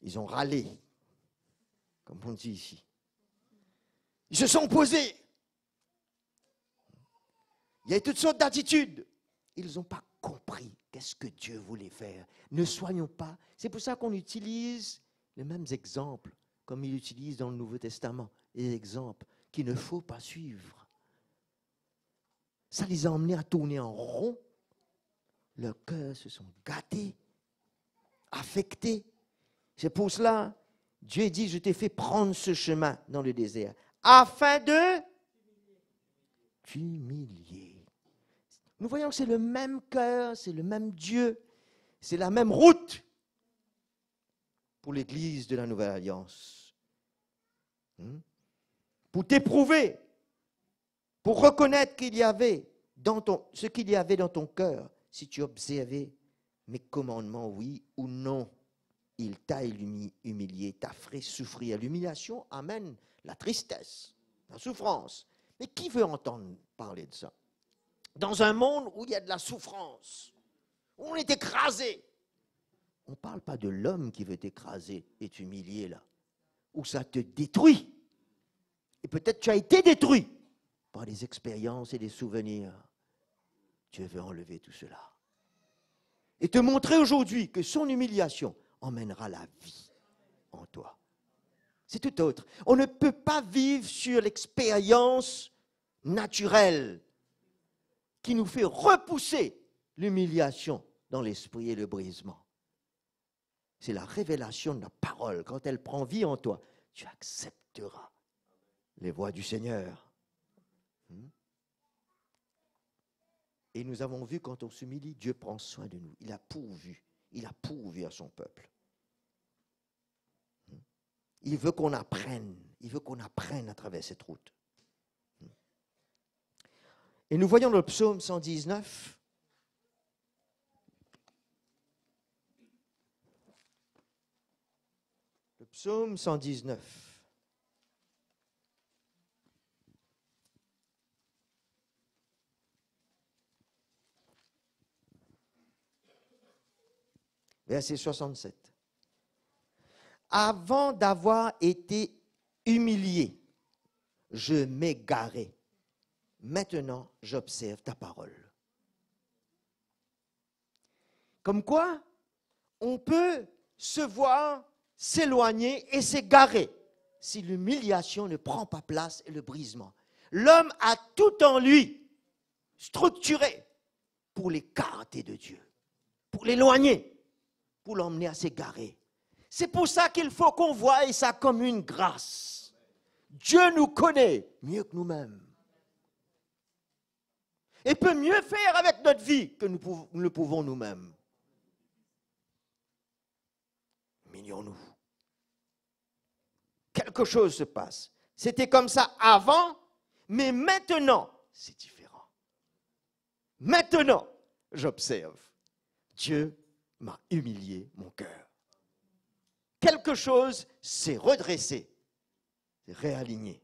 Ils ont râlé, comme on dit ici. Ils se sont opposés. Il y a toutes sortes d'attitudes. Ils n'ont pas compris qu'est-ce que Dieu voulait faire. Ne soyons pas. C'est pour ça qu'on utilise les mêmes exemples, comme il utilise dans le Nouveau Testament, les exemples qu'il ne faut pas suivre. Ça les a emmenés à tourner en rond. Leurs cœurs se sont gâtés, affectés. C'est pour cela, Dieu dit, je t'ai fait prendre ce chemin dans le désert, afin de t'humilier. Nous voyons que c'est le même cœur, c'est le même Dieu, c'est la même route pour l'Église de la Nouvelle Alliance. Pour t'éprouver, pour reconnaître qu'il y avait ce qu'il y avait dans ton cœur, si tu observais mes commandements, oui ou non. Il t'a humilié, t'a fait souffrir. L'humiliation amène la tristesse, la souffrance. Mais qui veut entendre parler de ça? Dans un monde où il y a de la souffrance, où on est écrasé, On ne parle pas de l'homme qui veut t'écraser et t'humilier là, où ça te détruit. Et peut-être tu as été détruit par des expériences et des souvenirs. Dieu veut enlever tout cela. Et te montrer aujourd'hui que son humiliation emmènera la vie en toi. C'est tout autre. On ne peut pas vivre sur l'expérience naturelle qui nous fait repousser l'humiliation dans l'esprit et le brisement. C'est la révélation de la parole. Quand elle prend vie en toi, tu accepteras les voies du Seigneur. Et nous avons vu, quand on s'humilie, Dieu prend soin de nous. Il a pourvu à son peuple. Il veut qu'on apprenne à travers cette route. Et nous voyons dans le psaume 119, le psaume 119. Verset 67. Avant d'avoir été humilié, je m'égarais. Maintenant, j'observe ta parole. Comme quoi, on peut se voir s'éloigner et s'égarer si l'humiliation ne prend pas place et le brisement. L'homme a tout en lui structuré pour l'écarter de Dieu, pour l'éloigner, pour l'emmener à s'égarer. C'est pour ça qu'il faut qu'on voie ça comme une grâce. Dieu nous connaît mieux que nous-mêmes. Et peut mieux faire avec notre vie que nous le pouvons nous-mêmes. Humilions-nous. Quelque chose se passe. C'était comme ça avant, mais maintenant, c'est différent. Maintenant, j'observe. Dieu m'a humilié mon cœur. Quelque chose s'est redressé, s'est réaligné.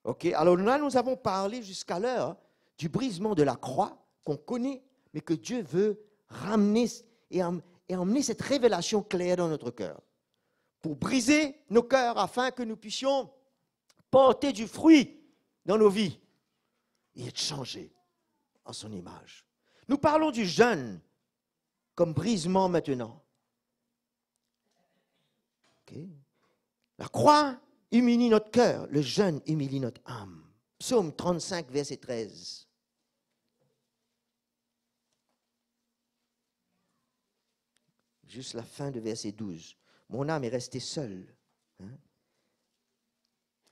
Ok, alors là, nous avons parlé jusqu'à l'heure du brisement de la croix qu'on connaît, mais que Dieu veut ramener et emmener cette révélation claire dans notre cœur. Pour briser nos cœurs afin que nous puissions porter du fruit dans nos vies et être changés en son image. Nous parlons du jeûne comme brisement maintenant. Okay. La croix humilie notre cœur, le jeûne humilie notre âme. Psaume 35, verset 13. Juste la fin de verset 12. Mon âme est restée seule,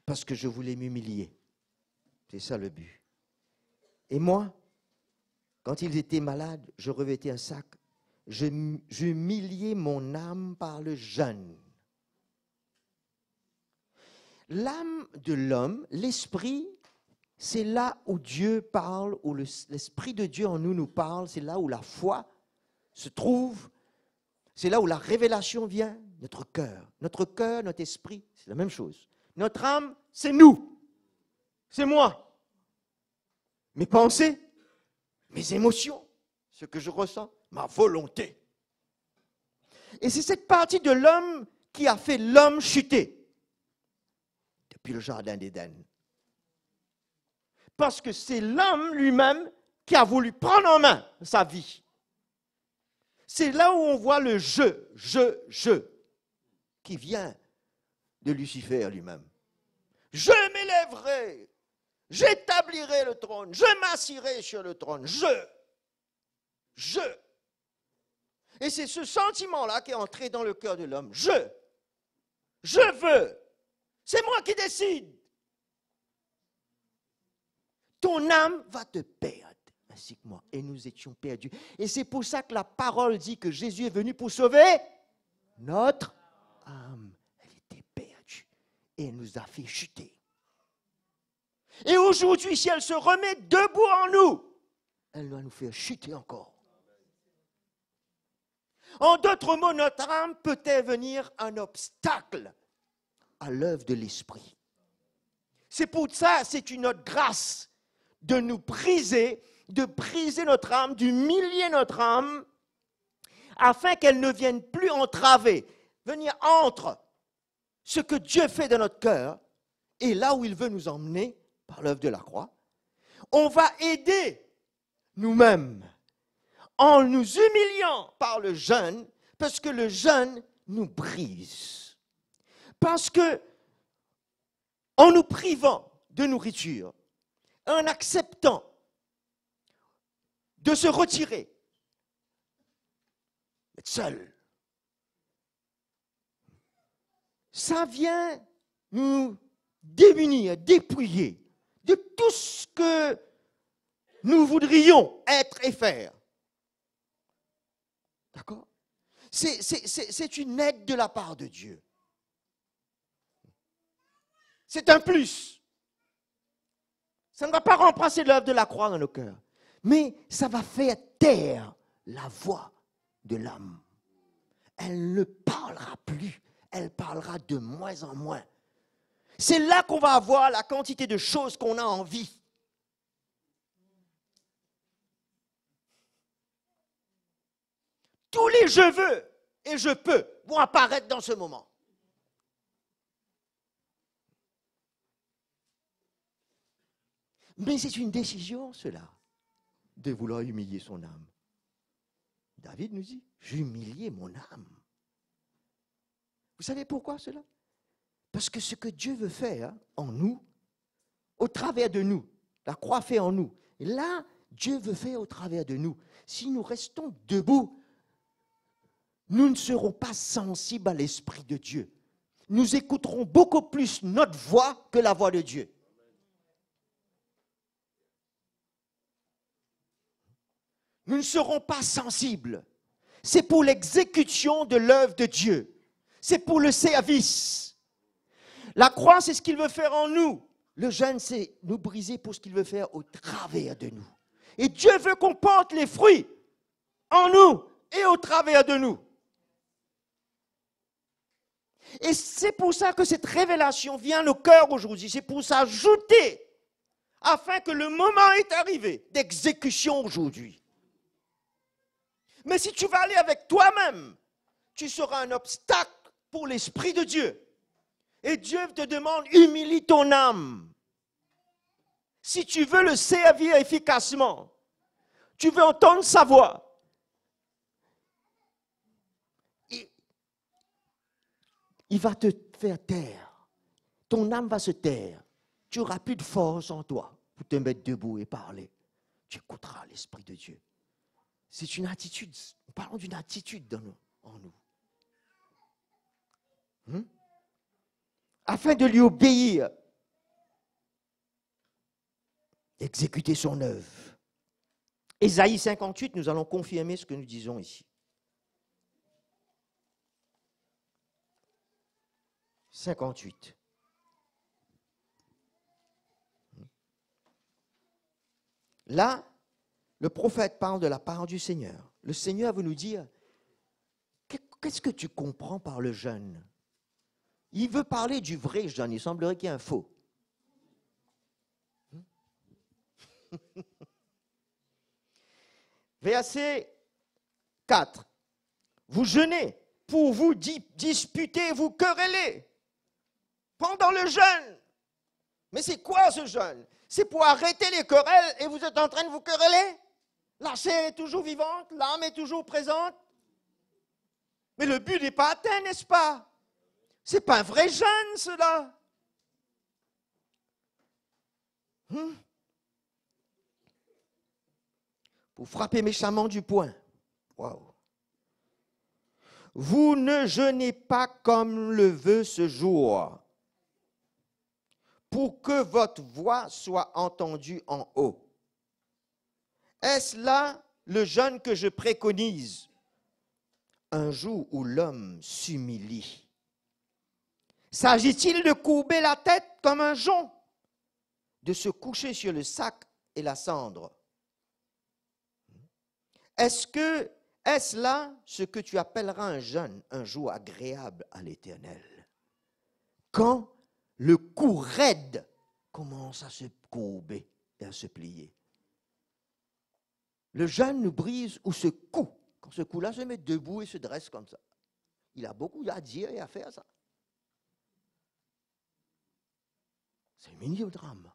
parce que je voulais m'humilier. C'est ça le but. Et moi, quand ils étaient malades, je revêtais un sac. J'humiliais mon âme par le jeûne. L'âme de l'homme, l'esprit, c'est là où Dieu parle, où l'esprit de Dieu en nous parle, c'est là où la foi se trouve, c'est là où la révélation vient, notre cœur, notre esprit, c'est la même chose. Notre âme, c'est nous, c'est moi. Mes pensées, mes émotions, ce que je ressens, ma volonté. Et c'est cette partie de l'homme qui a fait l'homme chuter depuis le jardin d'Éden. Parce que c'est l'homme lui-même qui a voulu prendre en main sa vie. C'est là où on voit le je, qui vient de Lucifer lui-même. Je m'élèverai, j'établirai le trône, je m'assirai sur le trône, je. Et c'est ce sentiment-là qui est entré dans le cœur de l'homme. Je veux. C'est moi qui décide. Ton âme va te perdre, ainsi que moi. Et nous étions perdus. Et c'est pour ça que la parole dit que Jésus est venu pour sauver notre âme. Elle était perdue. Et elle nous a fait chuter. Et aujourd'hui, si elle se remet debout en nous, elle doit nous faire chuter encore. En d'autres mots, notre âme peut devenir un obstacle à l'œuvre de l'esprit. C'est pour ça, c'est une autre grâce de nous briser, de briser notre âme, d'humilier notre âme afin qu'elles ne viennent plus entraver, venir entre ce que Dieu fait dans notre cœur et là où il veut nous emmener par l'œuvre de la croix. On va aider nous-mêmes en nous humiliant par le jeûne, parce que le jeûne nous brise. Parce que en nous privant de nourriture, en acceptant de se retirer, d'être seul, ça vient nous démunir, dépouiller de tout ce que nous voudrions être et faire. D'accord? C'est une aide de la part de Dieu. C'est un plus. Ça ne va pas remplacer l'œuvre de la croix dans nos cœurs, mais ça va faire taire la voix de l'âme. Elle ne parlera plus, elle parlera de moins en moins. C'est là qu'on va avoir la quantité de choses qu'on a envie. Tous les je veux et je peux vont apparaître dans ce moment. Mais c'est une décision, cela, de vouloir humilier son âme. David nous dit, j'humiliais mon âme. Vous savez pourquoi cela? Parce que ce que Dieu veut faire en nous, au travers de nous, la croix fait en nous, et là, Dieu veut faire au travers de nous. Si nous restons debout, nous ne serons pas sensibles à l'Esprit de Dieu. Nous écouterons beaucoup plus notre voix que la voix de Dieu. Nous ne serons pas sensibles. C'est pour l'exécution de l'œuvre de Dieu. C'est pour le service. La croix, c'est ce qu'il veut faire en nous. Le jeûne, c'est nous briser pour ce qu'il veut faire au travers de nous. Et Dieu veut qu'on porte les fruits en nous et au travers de nous. Et c'est pour ça que cette révélation vient à nos cœurs aujourd'hui. C'est pour s'ajouter afin que le moment est arrivé d'exécution aujourd'hui. Mais si tu vas aller avec toi-même, tu seras un obstacle pour l'Esprit de Dieu. Et Dieu te demande, humilie ton âme. Si tu veux le servir efficacement, tu veux entendre sa voix, il va te faire taire. Ton âme va se taire. Tu n'auras plus de force en toi pour te mettre debout et parler. Tu écouteras l'Esprit de Dieu. C'est une attitude. Parlons d'une attitude en nous. Afin de lui obéir, d'exécuter son œuvre. Ésaïe 58, nous allons confirmer ce que nous disons ici. 58. Là, le prophète parle de la part du Seigneur. Le Seigneur veut nous dire, qu'est-ce que tu comprends par le jeûne? Il veut parler du vrai jeûne, il semblerait qu'il y ait un faux. Verset 4. Vous jeûnez pour vous disputer, vous quereller pendant le jeûne. Mais c'est quoi ce jeûne? C'est pour arrêter les querelles et vous êtes en train de vous quereller? La chair est toujours vivante, l'âme est toujours présente. Mais le but n'est pas atteint, n'est-ce pas? Ce n'est pas un vrai jeûne, cela. Pour frapper méchamment du poing. Waouh. Vous ne jeûnez pas comme le veut ce jour, pour que votre voix soit entendue en haut. Est-ce là le jeûne que je préconise? Un jour où l'homme s'humilie. S'agit-il de courber la tête comme un jonc, de se coucher sur le sac et la cendre? Est-ce là ce que tu appelleras un jeûne, un jour agréable à l'Éternel? Quand le cou raide commence à se courber et à se plier. Le jeûne nous brise où ce cou Quand ce coup-là se met debout et se dresse comme ça. Il a beaucoup à dire et à faire ça. C'est un mini-drame.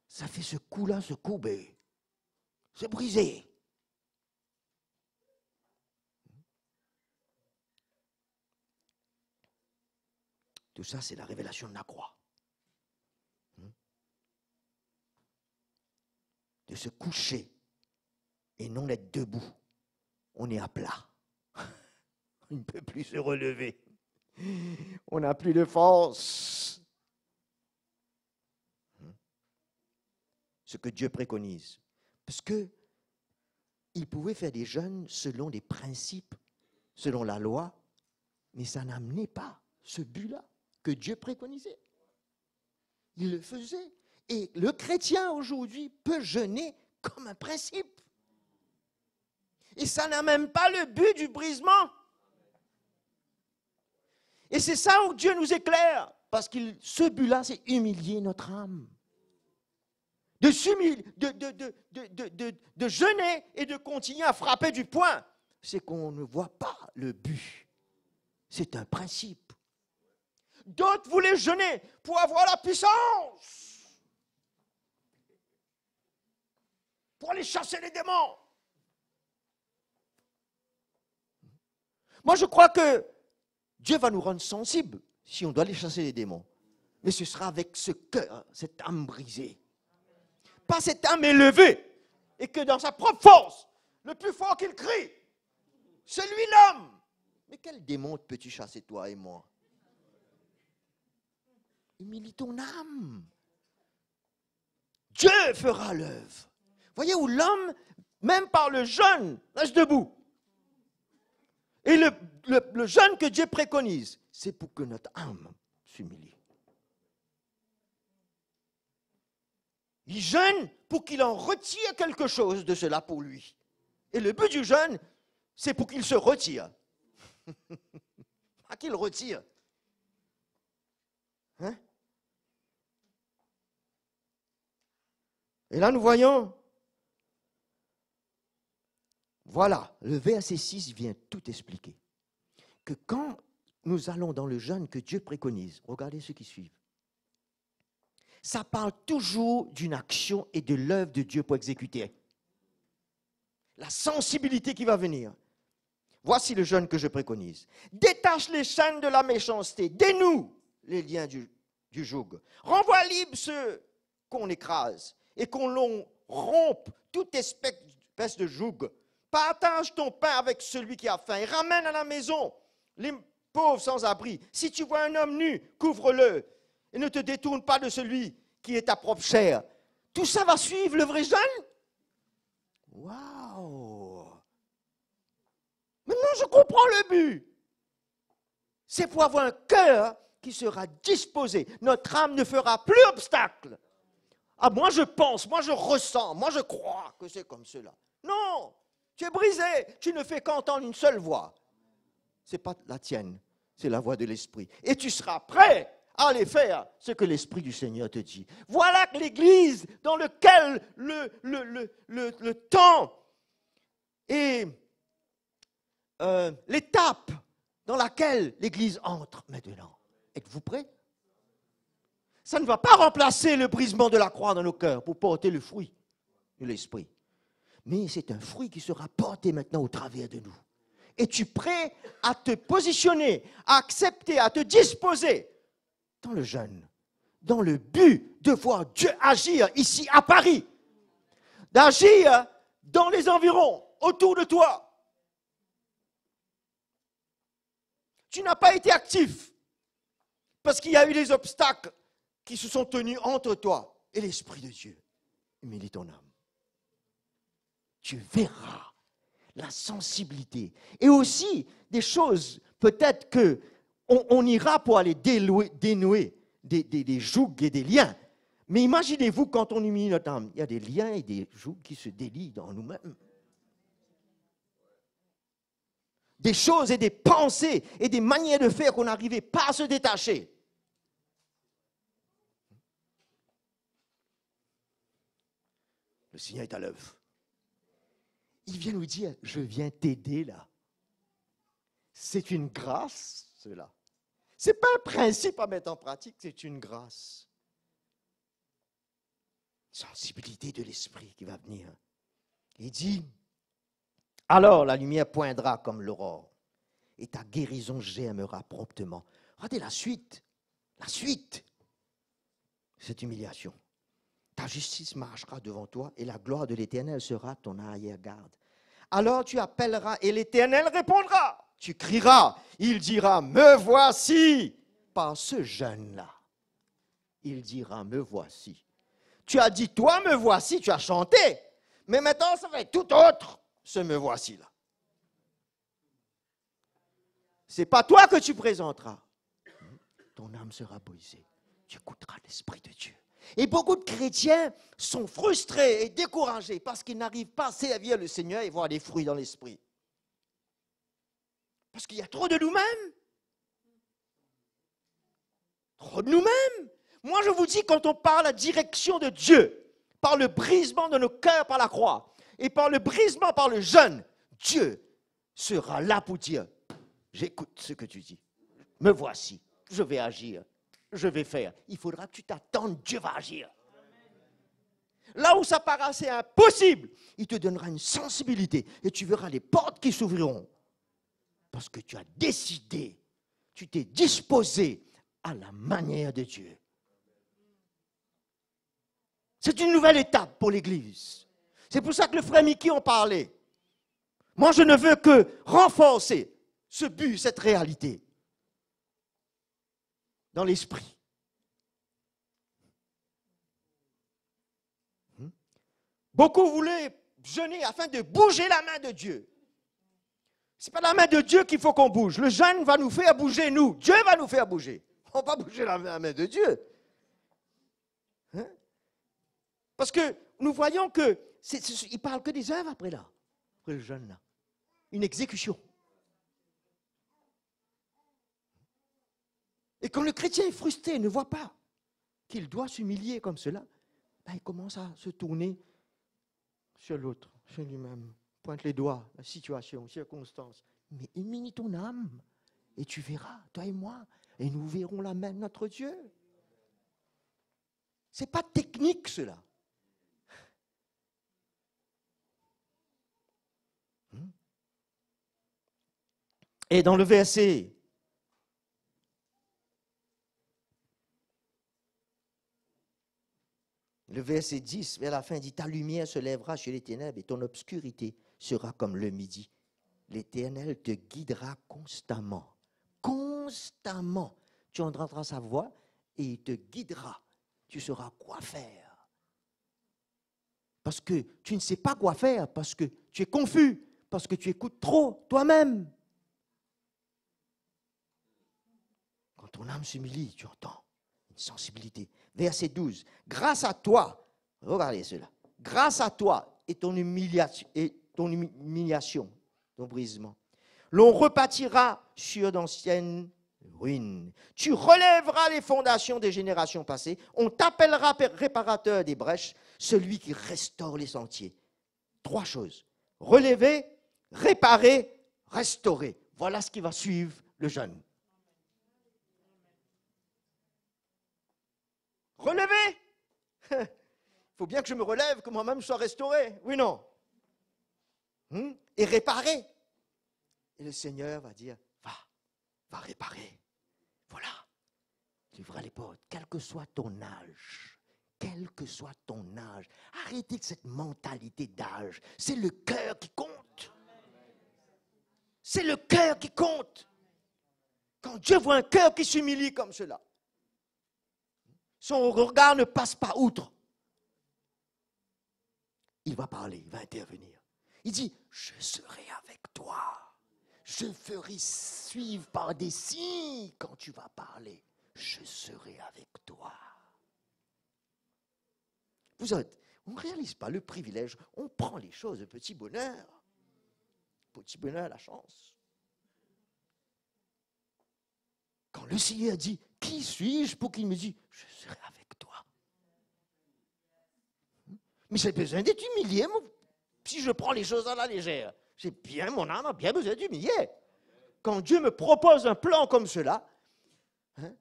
Ça fait ce coup-là se courber, se briser. Tout ça, c'est la révélation de la croix. De se coucher et non d'être debout. On est à plat. On ne peut plus se relever. On n'a plus de force. Ce que Dieu préconise. Parce que il pouvait faire des jeûnes selon des principes, selon la loi, mais ça n'amenait pas ce but-là que Dieu préconisait. Il le faisait. Et le chrétien aujourd'hui peut jeûner comme un principe. Et ça n'a même pas le but du brisement. Et c'est ça où Dieu nous éclaire. Parce que ce but-là, c'est humilier notre âme. De jeûner et de continuer à frapper du poing. C'est qu'on ne voit pas le but. C'est un principe. D'autres voulaient jeûner pour avoir la puissance. Pour aller chasser les démons. Moi, je crois que Dieu va nous rendre sensibles si on doit aller chasser les démons. Mais ce sera avec ce cœur, cette âme brisée. Pas cette âme élevée. Et que dans sa propre force, le plus fort qu'il crie, c'est lui l'homme. Mais quel démon peux-tu chasser, toi et moi? Humilie ton âme. Dieu fera l'œuvre. Voyez où l'homme, même par le jeûne, reste debout. Et le jeûne que Dieu préconise, c'est pour que notre âme s'humilie. Il jeûne pour qu'il en retire quelque chose de cela pour lui. Et le but du jeûne, c'est pour qu'il se retire. Pas qu'il retire. Hein? Et là, nous voyons, voilà, le verset 6 vient tout expliquer. Que quand nous allons dans le jeûne que Dieu préconise, regardez ceux qui suivent. Ça parle toujours d'une action et de l'œuvre de Dieu pour exécuter. La sensibilité qui va venir. Voici le jeûne que je préconise. Détache les chaînes de la méchanceté. Dénoue les liens du joug. Renvoie libre ceux qu'on écrase et qu'on rompe toute espèce de joug. Partage ton pain avec celui qui a faim et ramène à la maison les pauvres sans abri. Si tu vois un homme nu, couvre-le. Et ne te détourne pas de celui qui est ta propre chair. Tout ça va suivre le vrai jeûne? Waouh! Maintenant, je comprends le but. C'est pour avoir un cœur qui sera disposé. Notre âme ne fera plus obstacle. Ah, moi je pense, moi je ressens, moi je crois que c'est comme cela. Non! Tu es brisé. Tu ne fais qu'entendre une seule voix. Ce n'est pas la tienne, c'est la voix de l'Esprit. Et tu seras prêt à aller faire ce que l'Esprit du Seigneur te dit. Voilà que l'Église dans laquelle le temps et l'étape dans laquelle l'Église entre maintenant. Êtes-vous prêts? Ça ne va pas remplacer le brisement de la croix dans nos cœurs pour porter le fruit de l'Esprit. Mais c'est un fruit qui sera porté maintenant au travers de nous. Es-tu prêt à te positionner, à accepter, à te disposer dans le jeûne, dans le but de voir Dieu agir ici à Paris, d'agir dans les environs, autour de toi? Tu n'as pas été actif parce qu'il y a eu des obstacles qui se sont tenus entre toi et l'Esprit de Dieu. Humilie ton âme. Tu verras la sensibilité. Et aussi des choses, peut-être qu'on ira pour aller dénouer des jougs et des liens. Mais imaginez-vous quand on humilie notre âme, il y a des liens et des jougs qui se délient dans nous-mêmes. Des choses et des pensées et des manières de faire qu'on n'arrivait pas à se détacher. Le Seigneur est à l'œuvre. il vient nous dire, je viens t'aider là. C'est une grâce, cela. Ce n'est pas un principe à mettre en pratique, c'est une grâce. Sensibilité de l'esprit qui va venir. Il dit, alors la lumière poindra comme l'aurore et ta guérison germera promptement. Regardez la suite, cette humiliation. Ta justice marchera devant toi et la gloire de l'Éternel sera ton arrière-garde. Alors tu appelleras et l'Éternel répondra. Tu crieras, il dira, me voici. Par ce jeune-là, il dira, me voici. Tu as dit, toi, me voici, tu as chanté. Mais maintenant, ça va être tout autre, ce me voici-là. Ce n'est pas toi que tu présenteras. Ton âme sera brisée. Tu écouteras l'Esprit de Dieu. Et beaucoup de chrétiens sont frustrés et découragés parce qu'ils n'arrivent pas à servir le Seigneur et voir des fruits dans l'Esprit. Parce qu'il y a trop de nous-mêmes. Trop de nous-mêmes. Moi, je vous dis, quand on parle la direction de Dieu, par le brisement de nos cœurs par la croix, et par le brisement par le jeûne, Dieu sera là pour dire, j'écoute ce que tu dis. Me voici, je vais agir, je vais faire. Il faudra que tu t'attendes, Dieu va agir. Là où ça paraissait impossible, il te donnera une sensibilité et tu verras les portes qui s'ouvriront. Parce que tu as décidé, tu t'es disposé à la manière de Dieu. C'est une nouvelle étape pour l'Église. C'est pour ça que le frère Mickey en parlait. Moi, je ne veux que renforcer ce but, cette réalité dans l'esprit. Beaucoup voulaient jeûner afin de bouger la main de Dieu. Ce n'est pas la main de Dieu qu'il faut qu'on bouge. Le jeûne va nous faire bouger, nous. Dieu va nous faire bouger. On ne va pas bouger la main de Dieu. Hein? Parce que nous voyons que il ne parle que des œuvres après là. Après le jeûne là. Une exécution. Et quand le chrétien est frustré, ne voit pas qu'il doit s'humilier comme cela, ben, il commence à se tourner sur l'autre, sur lui-même. Pointe les doigts, la situation, circonstance. Mais humilie ton âme et tu verras, toi et moi, et nous verrons la main de notre Dieu. Ce n'est pas technique cela. Et dans le verset 10, vers la fin, dit, ta lumière se lèvera sur les ténèbres et ton obscurité sera comme le midi. L'Éternel te guidera constamment. Constamment. Tu entendras sa voix et il te guidera. Tu sauras quoi faire. Parce que tu ne sais pas quoi faire, parce que tu es confus, parce que tu écoutes trop toi-même. Quand ton âme s'humilie, tu entends une sensibilité. Verset 12. Grâce à toi, regardez cela, grâce à toi et ton humiliation, ton brisement, l'on rebâtira sur d'anciennes ruines. Tu relèveras les fondations des générations passées. On t'appellera réparateur des brèches, celui qui restaure les sentiers. 3 choses. Relever, réparer, restaurer. Voilà ce qui va suivre le jeûne. Relever. Il faut bien que je me relève, que moi-même sois restauré. Oui, non. Et réparer. Et le Seigneur va dire, va réparer. Voilà. Tu ouvras les portes, quel que soit ton âge. Quel que soit ton âge. Arrêtez de cette mentalité d'âge. C'est le cœur qui compte. C'est le cœur qui compte. Quand Dieu voit un cœur qui s'humilie comme cela, son regard ne passe pas outre. Il va parler, il va intervenir. Il dit, je serai avec toi. Je ferai suivre par des signes quand tu vas parler. Je serai avec toi. On ne réalise pas le privilège. On prend les choses de petit bonheur. Petit bonheur, la chance. Quand le Seigneur dit, qui suis-je pour qu'il me dise, je serai avec toi. Mais j'ai besoin d'être humilié, si je prends les choses à la légère. Mon âme a bien besoin d'humilier. Quand Dieu me propose un plan comme cela, hein,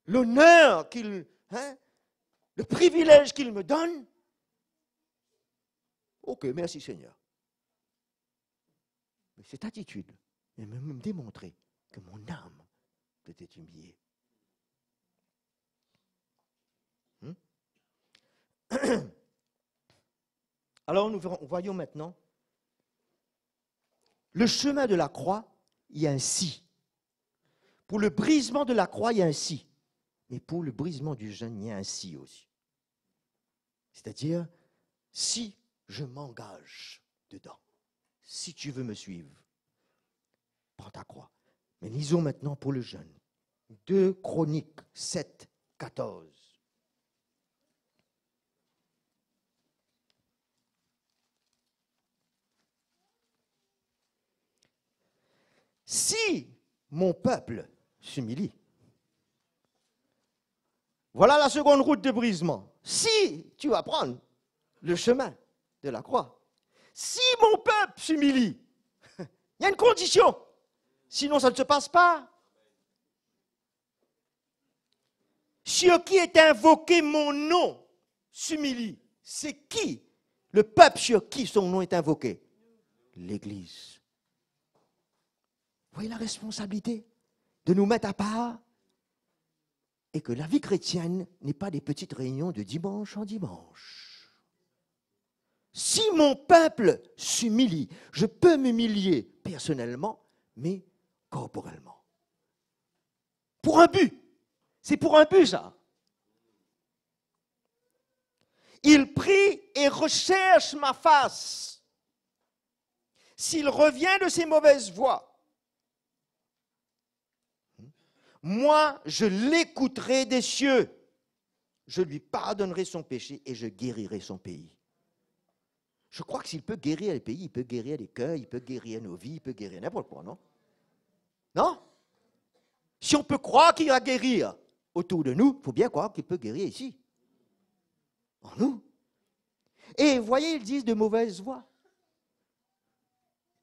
l'honneur le privilège qu'il me donne, ok, merci Seigneur. Mais cette attitude vient me démontrer que mon âme peut être humiliée. Alors nous voyons maintenant le chemin de la croix, il y a un si. Pour le brisement de la croix, il y a un si. Mais pour le brisement du jeûne, il y a un si aussi. C'est-à-dire, si je m'engage dedans, si tu veux me suivre, prends ta croix. Mais lisons maintenant pour le jeûne. 2 Chroniques 7, 14. Si mon peuple s'humilie, voilà la seconde route de brisement. Si tu vas prendre le chemin de la croix, si mon peuple s'humilie, il y a une condition, sinon ça ne se passe pas. Sur qui est invoqué mon nom s'humilie. C'est qui? Le peuple sur qui son nom est invoqué? L'Église. Vous voyez la responsabilité de nous mettre à part et que la vie chrétienne n'est pas des petites réunions de dimanche en dimanche. Si mon peuple s'humilie, je peux m'humilier personnellement, mais corporellement. Pour un but. C'est pour un but, ça. Il prie et recherche ma face. S'il revient de ses mauvaises voies, moi, je l'écouterai des cieux. Je lui pardonnerai son péché et je guérirai son pays. Je crois que s'il peut guérir les pays, il peut guérir les cœurs, il peut guérir nos vies, il peut guérir n'importe quoi, non? Non? Si on peut croire qu'il va guérir autour de nous, il faut bien croire qu'il peut guérir ici. En nous. Et voyez, ils disent de mauvaises voix.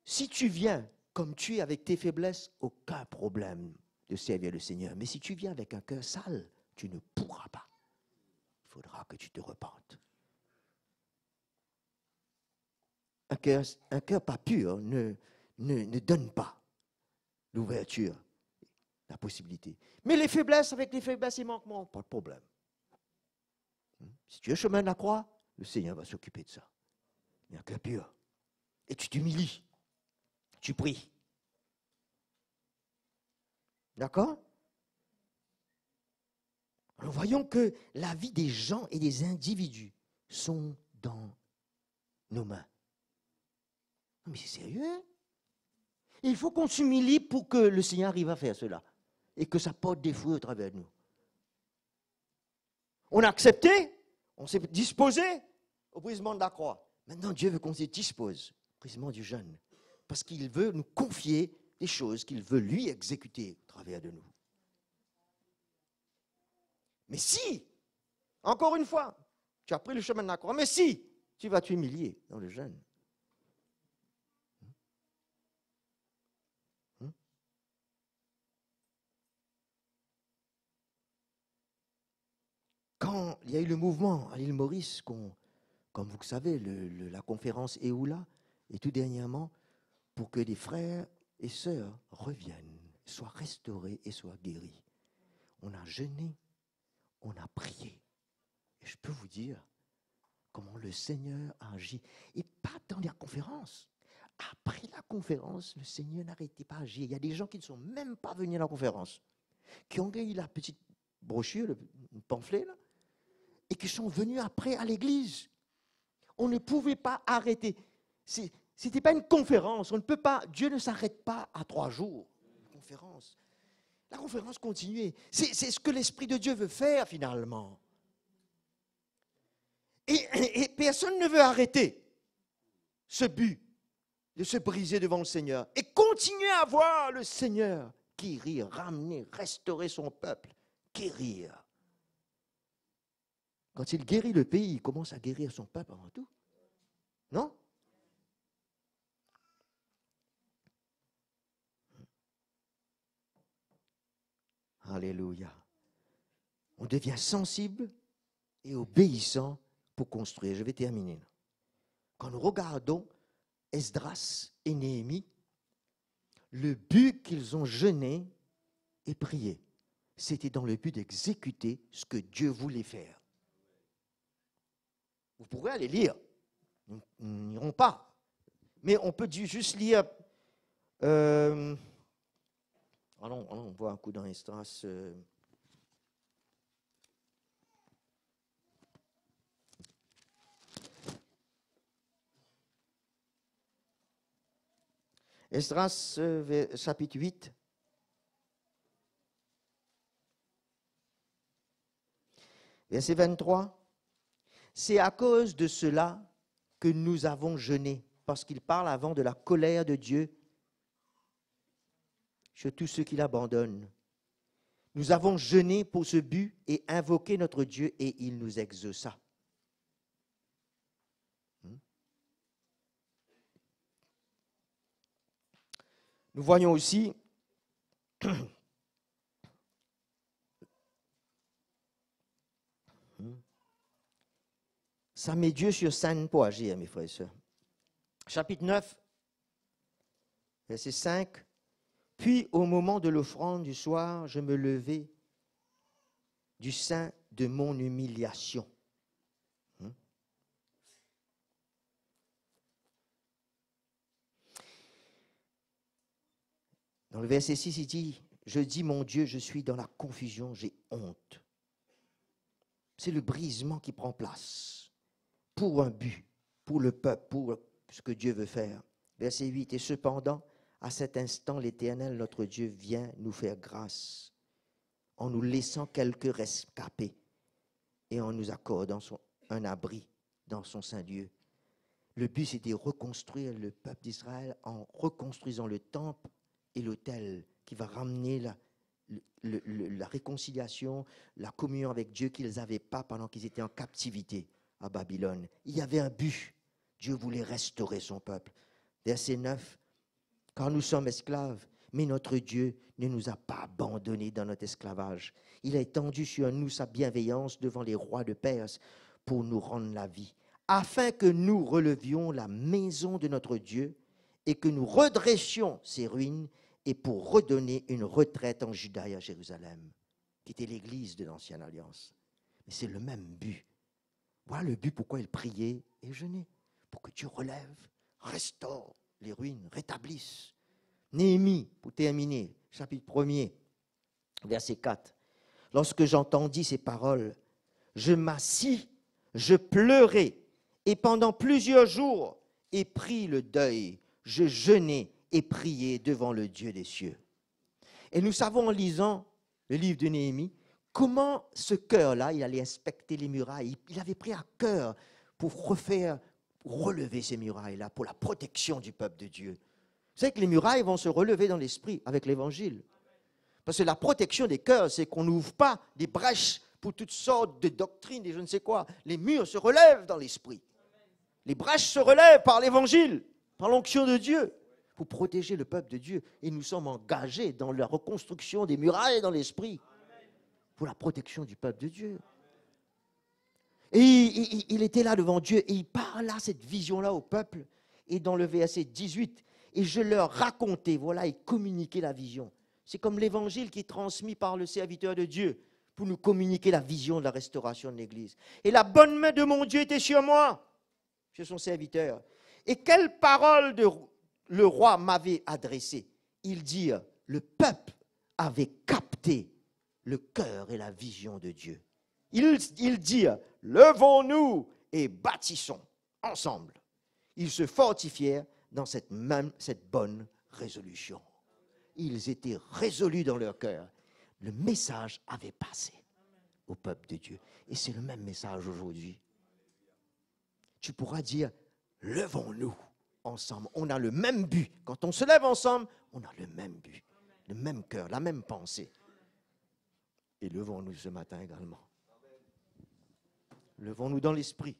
Si tu viens comme tu es avec tes faiblesses, aucun problème de servir le Seigneur. Mais si tu viens avec un cœur sale, tu ne pourras pas. Il faudra que tu te repentes. Un cœur pas pur ne donne pas l'ouverture, la possibilité. Mais les faiblesses, avec les faiblesses et manquements, pas de problème. Si tu es chemin de la croix, le Seigneur va s'occuper de ça. Il y a un cœur pur. Et tu t'humilies. Tu pries. D'accord? Alors voyons que la vie des gens et des individus sont dans nos mains. Mais c'est sérieux, hein? Il faut qu'on s'humilie pour que le Seigneur arrive à faire cela et que ça porte des fruits au travers de nous. On a accepté, on s'est disposé au brisement de la croix. Maintenant, Dieu veut qu'on se dispose au brisement du jeûne parce qu'il veut nous confier des choses qu'il veut lui exécuter au travers de nous. Mais si, encore une fois, tu as pris le chemin de la croix, mais si, tu vas t'humilier dans le jeûne. Quand il y a eu le mouvement à l'île Maurice, comme vous le savez, la conférence EULA, et tout dernièrement, pour que des frères et sœurs reviennent, soient restaurés et soient guéris. On a jeûné, on a prié. Et je peux vous dire comment le Seigneur a agi. Et pas dans la conférence. Après la conférence, le Seigneur n'arrêtait pas d'agir. Il y a des gens qui ne sont même pas venus à la conférence, qui ont eu la petite brochure, le pamphlet, là, et qui sont venus après à l'église. On ne pouvait pas arrêter. Ce n'était pas une conférence. On ne peut pas. Dieu ne s'arrête pas à 3 jours. Conférence. La conférence continuait. C'est ce que l'Esprit de Dieu veut faire finalement. Et personne ne veut arrêter ce but de se briser devant le Seigneur et continuer à voir le Seigneur guérir, ramener, restaurer son peuple, guérir. Quand il guérit le pays, il commence à guérir son peuple avant tout. Non? Alléluia. On devient sensible et obéissant pour construire. Je vais terminer. Quand nous regardons Esdras et Néhémie, le but qu'ils ont jeûné et prié, c'était dans le but d'exécuter ce que Dieu voulait faire. Vous pourrez aller lire. Nous n'irons pas. Mais on peut juste lire. Allons voir un coup dans Esdras. Esdras, chapitre 8. Verset 23. C'est à cause de cela que nous avons jeûné, parce qu'il parle avant de la colère de Dieu sur tous ceux qui l'abandonnent. Nous avons jeûné pour ce but et invoqué notre Dieu et il nous exauça. Nous voyons aussi ça met Dieu sur scène pour agir, mes frères et sœurs. Chapitre 9, verset 5. Puis, au moment de l'offrande du soir, je me levai du sein de mon humiliation. Dans le verset 6, il dit, je dis, mon Dieu, je suis dans la confusion, j'ai honte. C'est le brisement qui prend place pour un but, pour le peuple, pour ce que Dieu veut faire. Verset 8, et cependant, à cet instant, l'Éternel, notre Dieu, vient nous faire grâce en nous laissant quelques rescapés et en nous accordant un abri dans son Saint-Lieu. Le but, c'était de reconstruire le peuple d'Israël en reconstruisant le temple et l'autel qui va ramener la réconciliation, la communion avec Dieu qu'ils n'avaient pas pendant qu'ils étaient en captivité à Babylone. Il y avait un but. Dieu voulait restaurer son peuple. Verset 9. Car nous sommes esclaves, mais notre Dieu ne nous a pas abandonnés dans notre esclavage. Il a étendu sur nous sa bienveillance devant les rois de Perse pour nous rendre la vie, afin que nous relevions la maison de notre Dieu et que nous redressions ses ruines et pour redonner une retraite en Juda et à Jérusalem, qui était l'église de l'Ancienne Alliance. Mais c'est le même but. Voilà le but pourquoi il priait et jeûnait, pour que Dieu relève, restaure les ruines, rétablisse. Néhémie, pour terminer, chapitre 1er, verset 4. Lorsque j'entendis ces paroles, je m'assis, je pleurai, et pendant plusieurs jours, et pris le deuil, je jeûnai et priai devant le Dieu des cieux. Et nous savons en lisant le livre de Néhémie, comment ce cœur-là, il allait inspecter les murailles. Il avait pris à cœur pour relever ces murailles-là, pour la protection du peuple de Dieu. Vous savez que les murailles vont se relever dans l'esprit avec l'évangile. Parce que la protection des cœurs, c'est qu'on n'ouvre pas des brèches pour toutes sortes de doctrines et je ne sais quoi. Les murs se relèvent dans l'esprit. Les brèches se relèvent par l'évangile, par l'onction de Dieu, pour protéger le peuple de Dieu. Et nous sommes engagés dans la reconstruction des murailles dans l'esprit, pour la protection du peuple de Dieu. Et il était là devant Dieu et il parla cette vision-là au peuple. Et dans le verset 18, et je leur racontais, voilà, et communiquais la vision. C'est comme l'évangile qui est transmis par le serviteur de Dieu pour nous communiquer la vision de la restauration de l'Église. Et la bonne main de mon Dieu était sur moi, sur son serviteur. Et quelle parole le roi m'avait adressée. Il dit, le peuple avait capté le cœur et la vision de Dieu. Il dit, levons-nous et bâtissons ensemble. Ils se fortifièrent dans cette bonne résolution. Ils étaient résolus dans leur cœur. Le message avait passé au peuple de Dieu. Et c'est le même message aujourd'hui. Tu pourras dire, levons-nous ensemble. On a le même but. Quand on se lève ensemble, on a le même but, le même cœur, la même pensée. Et levons-nous ce matin également. Levons-nous dans l'esprit.